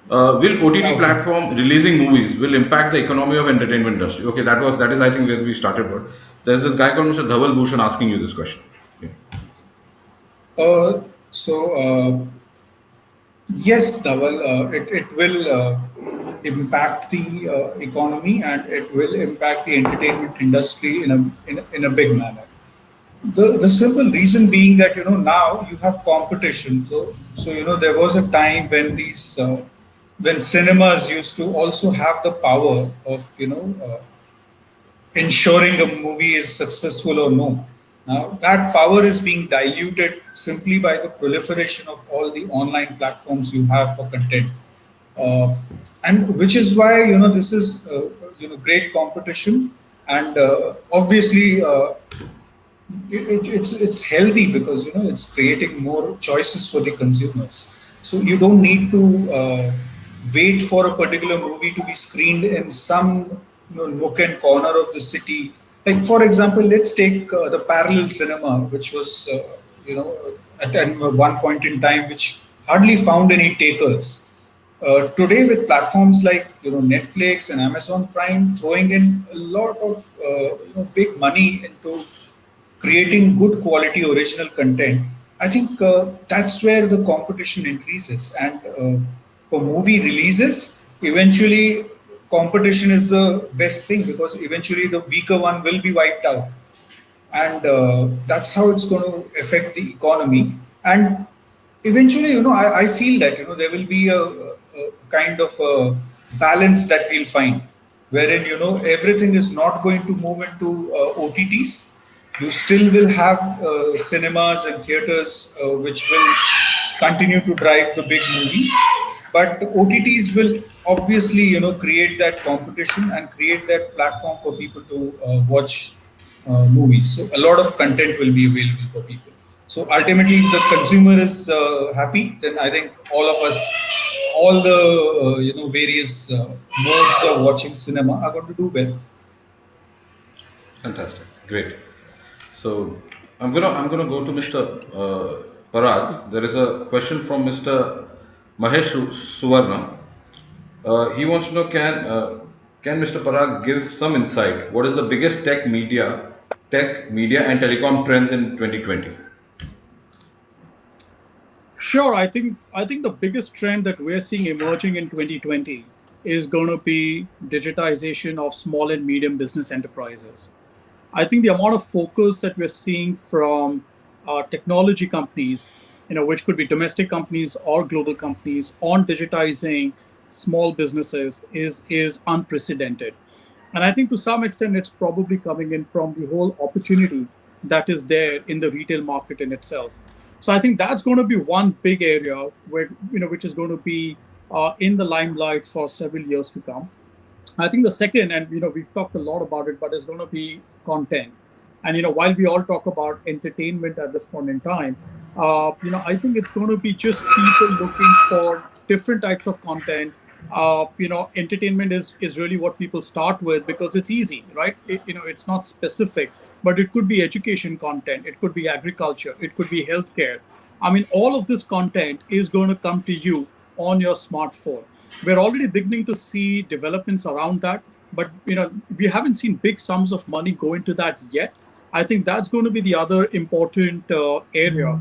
F: Will OTT
B: Okay.
F: platform releasing movies will impact the economy of entertainment industry? Okay, that is I think where we started. But there's this guy called Mr. Dhaval Bhushan asking you this question. Yeah.
B: So yes, Dhaval, it will impact the economy and it will impact the entertainment industry in a big manner. The simple reason being that now you have competition. So there was a time when these when cinemas used to also have the power of ensuring a movie is successful or no. Now, that power is being diluted simply by the proliferation of all the online platforms you have for content. Uh, and which is why, this is, great competition. And obviously, it's healthy because it's creating more choices for the consumers. So you don't need to wait for a particular movie to be screened in some nook and corner of the city. Like for example, let's take the parallel cinema, which was at one point in time, which hardly found any takers. Today, with platforms like Netflix and Amazon Prime throwing in a lot of big money into creating good quality original content, I think that's where the competition increases. And for movie releases, eventually competition is the best thing because eventually the weaker one will be wiped out. And that's how it's going to affect the economy. And eventually, I feel that, there will be a kind of a balance that we'll find. wherein everything is not going to move into OTTs. You still will have cinemas and theaters which will continue to drive the big movies, but OTTs will obviously create that competition and create that platform for people to watch movies. So a lot of content will be available for people. So ultimately, if the consumer is happy, then I think all of us, all the various modes of watching cinema are going to do well.
F: Fantastic. Great. So I'm gonna go to Mr. Parag. There is a question from Mr. Mahesh Suvarna. He wants to know, can Mr. Parag give some insight? What is the biggest tech media and telecom trends in 2020?
D: Sure, I think the biggest trend that we're seeing emerging in 2020 is going to be digitization of small and medium business enterprises. I think the amount of focus that we're seeing from technology companies, which could be domestic companies or global companies, on digitizing small businesses is unprecedented. And I think to some extent it's probably coming in from the whole opportunity that is there in the retail market in itself. So I think that's going to be one big area where which is going to be in the limelight for several years to come. I think the second, and we've talked a lot about it, but it's going to be content. And while we all talk about entertainment at this point in time, I think it's going to be just people looking for different types of content. Entertainment is really what people start with because it's easy, right? It's not specific, but it could be education content, it could be agriculture, it could be healthcare. I mean, all of this content is going to come to you on your smartphone. We're already beginning to see developments around that, but we haven't seen big sums of money go into that yet. I think that's going to be the other important area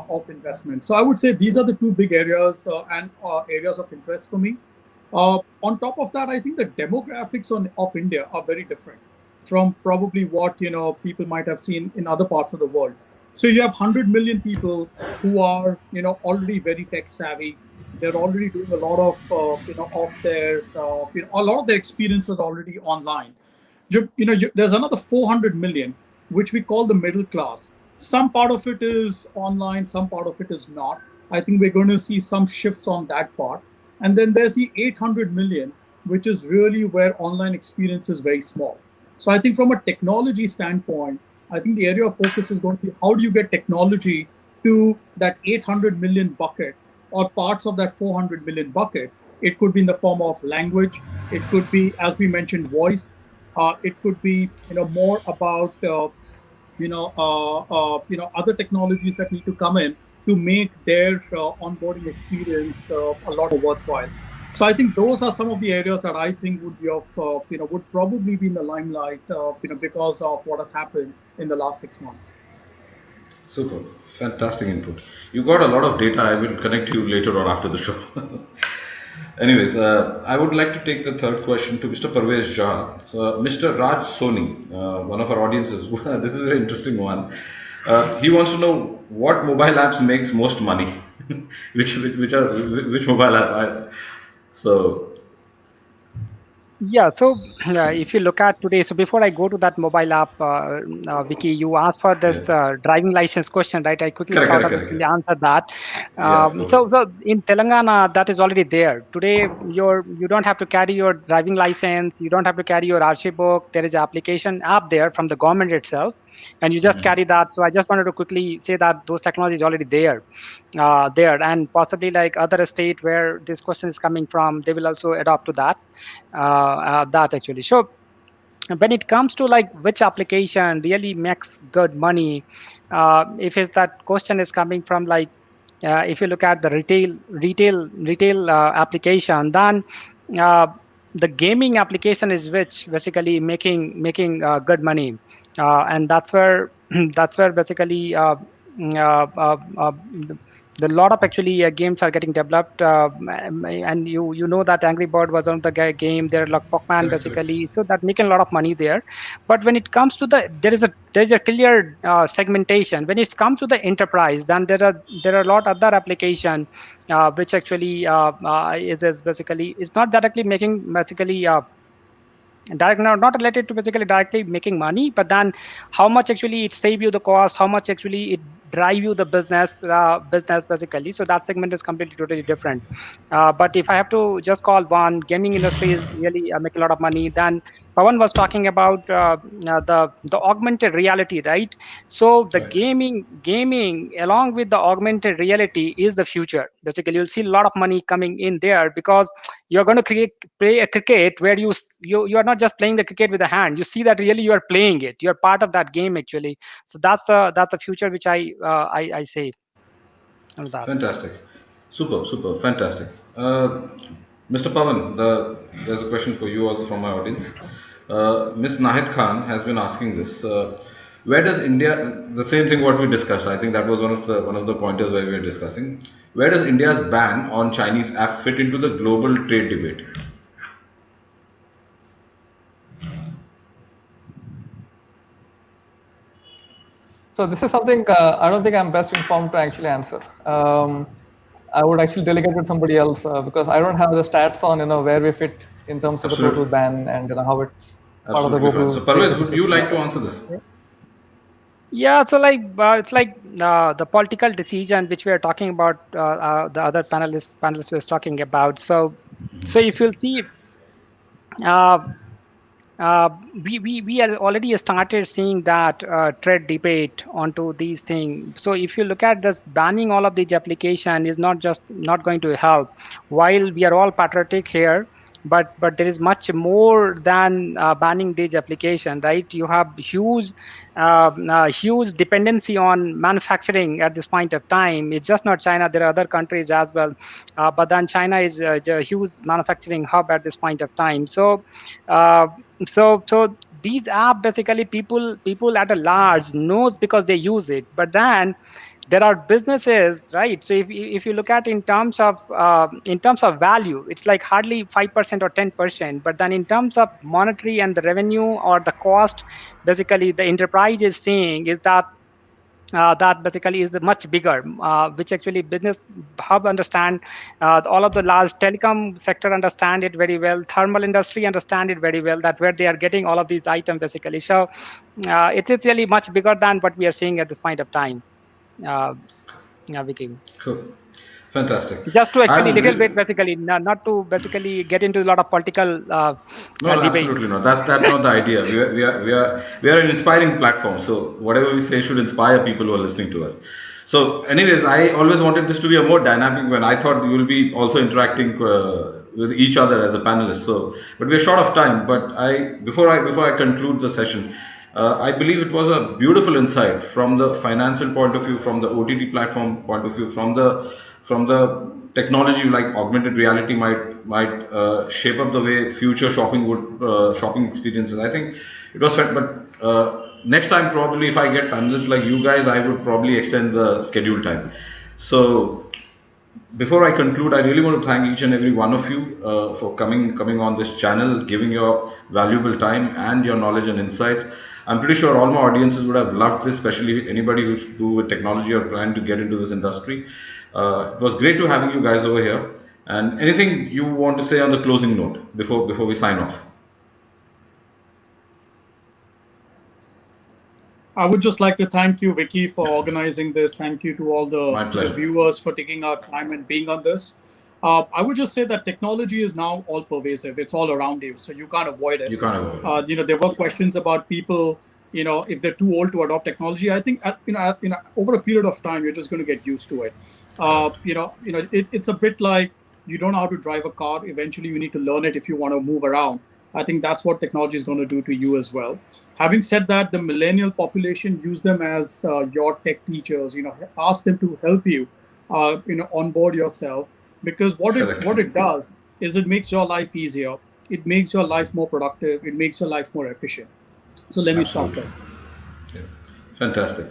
D: of investment. So I would say these are the two big areas and areas of interest for me. On top of that, I think the demographics of India are very different from probably what people might have seen in other parts of the world. So you have 100 million people who are already very tech savvy. They're already doing a lot of of their a lot of their experiences already online. There's another 400 million, which we call the middle class. Some part of it is online, some part of it is not. I think we're going to see some shifts on that part. And then there's the 800 million, which is really where online experience is very small. So I think from a technology standpoint, I think the area of focus is going to be how do you get technology to that 800 million bucket or parts of that 400 million bucket. It could be in the form of language. It could be, as we mentioned, voice. It could be more about other technologies that need to come in to make their onboarding experience a lot more worthwhile. So I think those are some of the areas that I think would be of would probably be in the limelight because of what has happened in the last 6 months.
F: Super, fantastic input. You got a lot of data. I will connect you later on after the show. Anyways, I would like to take the third question to Mr. Pravesh Jha. So, Mr. Raj Soni, one of our audiences, this is a very interesting one. He wants to know what mobile apps makes most money. which mobile app? So
C: Yeah, so if you look at today, so before I go to that mobile app, Vicky, you asked for
F: yeah,
C: this driving license question, right? I quickly
F: correct,
C: thought
F: correct,
C: I would
F: correct,
C: quickly
F: correct.
C: answer that.
F: Yeah, no
C: So,
F: problem.
C: so in Telangana, that is already there. Today, you don't have to carry your driving license, you don't have to carry your RC book. There is an application app there from the government itself, and you just carry that. So I just wanted to quickly say that those technologies already there, and possibly like other state where this question is coming from, they will also adopt to that actually. So when it comes to like which application really makes good money, if is that question is coming from like if you look at the retail application, then uh, the gaming application is which basically making good money, and that's where that's where basically the lot of actually games are getting developed, and you know that Angry Bird was on the game. There are like Pokemon
F: Correct, correct.
C: basically, so that making a lot of money there. But when it comes to there is a clear segmentation. When it comes to the enterprise, then there are a lot other application which actually is basically is not directly making basically direct, not related to basically directly making money, but then how much actually it save you the cost, how much actually it drive you the business basically. So that segment is completely totally different. But if I have to just call one, gaming industry is really making a lot of money. Then Pawan was talking about the augmented reality, right? So the
F: Right.
C: gaming along with the augmented reality is the future. Basically, you'll see a lot of money coming in there because you're going to play a cricket where you are not just playing the cricket with the hand. You see that really you are playing it. You're part of that game actually. So that's the future which I say on that.
F: Fantastic. Super, super, fantastic. Mr. Pavan, there's a question for you also from my audience. Ms. Nahid Khan has been asking this. Where does India, the same thing what we discussed, I think that was one of the pointers where we were discussing. Where does India's ban on Chinese app fit into the global trade debate?
E: So this is something I don't think I'm best informed to actually answer. I would actually delegate it to somebody else because I don't have the stats on where we fit in terms of the total
F: Absolutely.
E: ban and how it's part of the
F: Absolutely fine. So,
E: global trade
F: Parvez, would you
E: ecosystem.
F: like to answer this?
C: Yeah, so like it's like the political decision which we are talking about. The other panelists was talking about. So if you'll see, uh, uh, we are already started seeing that trade debate onto these things. So if you look at this, banning all of these application is not going to help. While we are all patriotic here, but there is much more than banning these application, right? You have huge dependency on manufacturing at this point of time. It's just not China. There are other countries as well, but then China is a huge manufacturing hub at this point of time. Uh, so these app basically people at a large knows because they use it, but then there are businesses, right? So if you look at in terms of value, it's like hardly 5% or 10%, but then in terms of monetary and the revenue or the cost, basically the enterprise is seeing is that basically is the much bigger, which actually business hub understand, all of the large telecom sector understand it very well, thermal industry understand it very well, that where they are getting all of these items basically. So it is really much bigger than what we are seeing at this point of time. uh, Viki.
F: Cool. Fantastic.
C: Just to actually
F: I'll
C: little
F: re-
C: bit basically, not to basically get into a lot of political
F: No,
C: debate.
F: absolutely not. That's not the idea. We are an inspiring platform. So whatever we say should inspire people who are listening to us. So, anyways, I always wanted this to be a more dynamic one. I thought you will be also interacting with each other as a panelist. So, but we're short of time. But before I conclude the session, I believe it was a beautiful insight from the financial point of view, from the OTT platform point of view, from the technology like augmented reality might shape up the way future shopping experiences. I think it was fun, but next time probably if I get panelists like you guys, I would probably extend the schedule time. So before I conclude, I really want to thank each and every one of you for coming on this channel, giving your valuable time and your knowledge and insights. I'm pretty sure all my audiences would have loved this, especially anybody who's to do with technology or plan to get into this industry. It was great to having you guys over here. And anything you want to say on the closing note before we sign off?
D: I would just like to thank you, Vicky, for organizing this. Thank you to all
F: My
D: the
F: pleasure.
D: viewers for taking our time and being on this. I would just say that technology is now all pervasive. It's all around you, so you can't avoid it.
F: You can't avoid it.
D: There were questions about people, if they're too old to adopt technology. I think, over a period of time, you're just going to get used to it.
F: Correct.
D: It's a bit like you don't know how to drive a car. Eventually, you need to learn it if you want to move around. I think that's what technology is going to do to you as well. Having said that, the millennial population, use them as your tech teachers. Ask them to help you, onboard yourself, because
F: Correct.
D: what it does is it makes your life easier. It makes your life more productive. It makes your life more efficient. So let me stop
F: Absolutely.
D: there.
F: Yeah. Fantastic.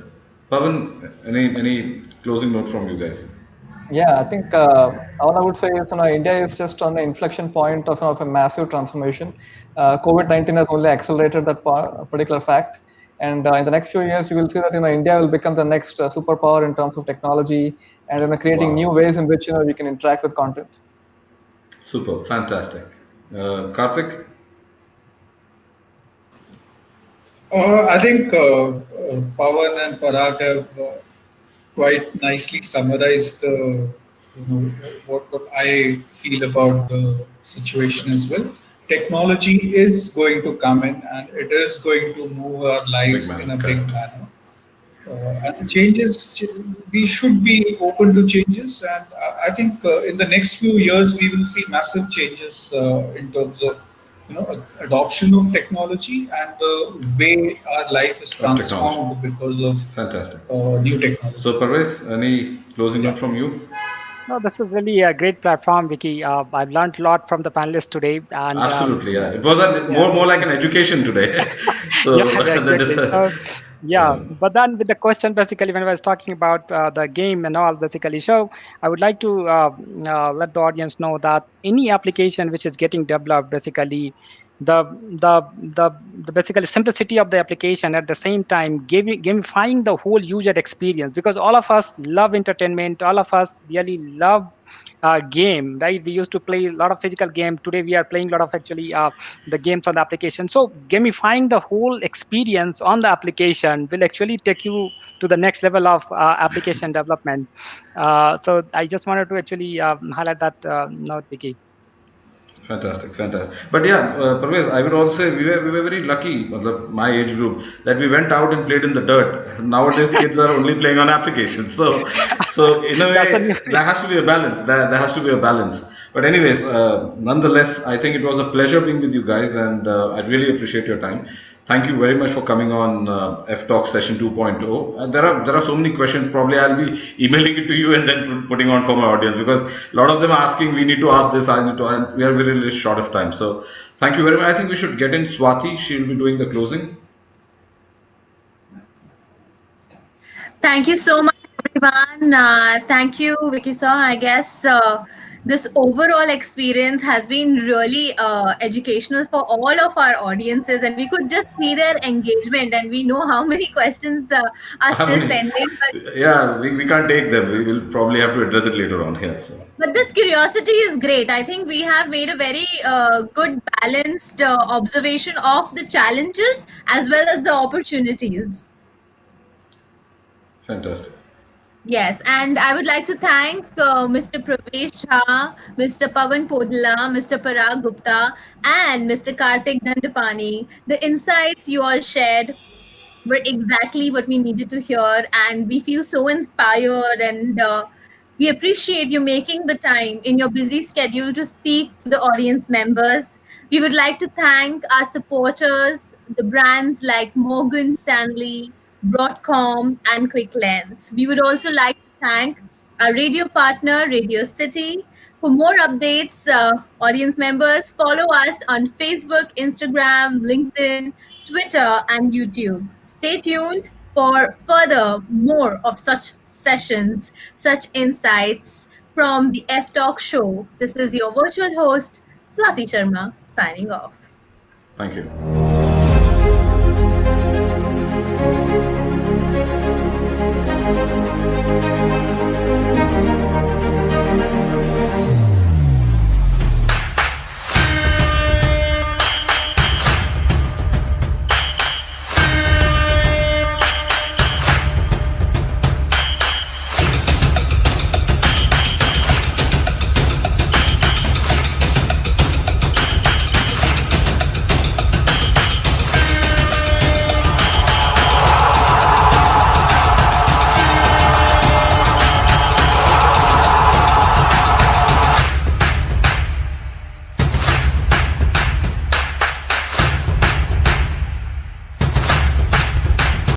F: Pavan, any closing note from you guys?
E: Yeah, I think all I would say is, India is just on the inflection point of a massive transformation. COVID-19 has only accelerated that particular fact. And in the next few years, you will see that India will become the next superpower in terms of technology and creating new
F: Wow.
E: ways in which we can interact with content.
F: Super. Fantastic. Karthik?
B: I think Pawan and Parag have quite nicely summarized what I feel about the situation as well. Technology is going to come in and it is going to move our
F: Big
B: lives in
F: man,
B: a big
F: correct.
B: manner. And changes, we should be open to changes, and I think in the next few years we will see massive changes in terms of adoption of technology and the way our life is
F: Of technology.
B: transformed because of
F: Fantastic.
B: new technology.
F: So, Parvez, any closing
B: Yeah.
F: note from you?
C: No, this is really a great platform, Vicky. I've learned a lot from the panelists today, and
F: Absolutely, yeah. It was
C: yeah,
F: more like an education today.
C: yeah,
F: So
C: yeah,
F: that is
C: exactly. So, yeah,
F: yeah.
C: but then with the question, basically, when I was talking about the game and all, basically, so I would like to let the audience know that any application which is getting developed, basically, the the the basically simplicity of the application at the same time gamifying the whole user experience, because all of us love entertainment, all of us really love game, right? We used to play a lot of physical game. Today we are playing a lot of actually the games on the application. So gamifying the whole experience on the application will actually take you to the next level of application development. So I just wanted to actually highlight that note, Vicky.
F: Fantastic, fantastic. But yeah, Parvez, I would also say we were very lucky, my age group, that we went out and played in the dirt. Nowadays, kids are only playing on applications. So in a
C: That's a
F: way,
C: new.
F: there has to be a balance. There has to be a balance. But anyways, nonetheless, I think it was a pleasure being with you guys, and I really appreciate your time. Thank you very much for coming on F Talk Session 2.0. There are so many questions. Probably I'll be emailing it to you and then putting on for my audience, because a lot of them are asking. We need to ask this. I need to. And we are really short of time. So thank you very much. I think we should get in Swati. She'll be doing the closing.
A: Thank you so much, everyone. Thank you, Vicky sir. I guess this overall experience has been really educational for all of our audiences, and we could just see their engagement, and we know how many questions are
F: I
A: still
F: mean,
A: pending.
F: yeah, we can't take them. We will probably have to address it later on here. So
A: But this curiosity is great. I think we have made a very good, balanced observation of the challenges as well as the opportunities.
F: fantastic.
A: Yes, and I would like to thank Mr. Pravesh Jha, Mr. Pawan Podila, Mr. Parag Gupta, and Mr. Kartik Dandapani. The insights you all shared were exactly what we needed to hear, and we feel so inspired, and we appreciate you making the time in your busy schedule to speak to the audience members. We would like to thank our supporters, the brands like Morgan Stanley, Broadcom, and Quick Lens. We would also like to thank our radio partner, Radio City. For more updates, audience members, follow us on Facebook, Instagram, LinkedIn, Twitter, and YouTube. Stay tuned for further more of such sessions, such insights from the F Talk show. This is your virtual host, Swati Sharma, signing off.
F: Thank you.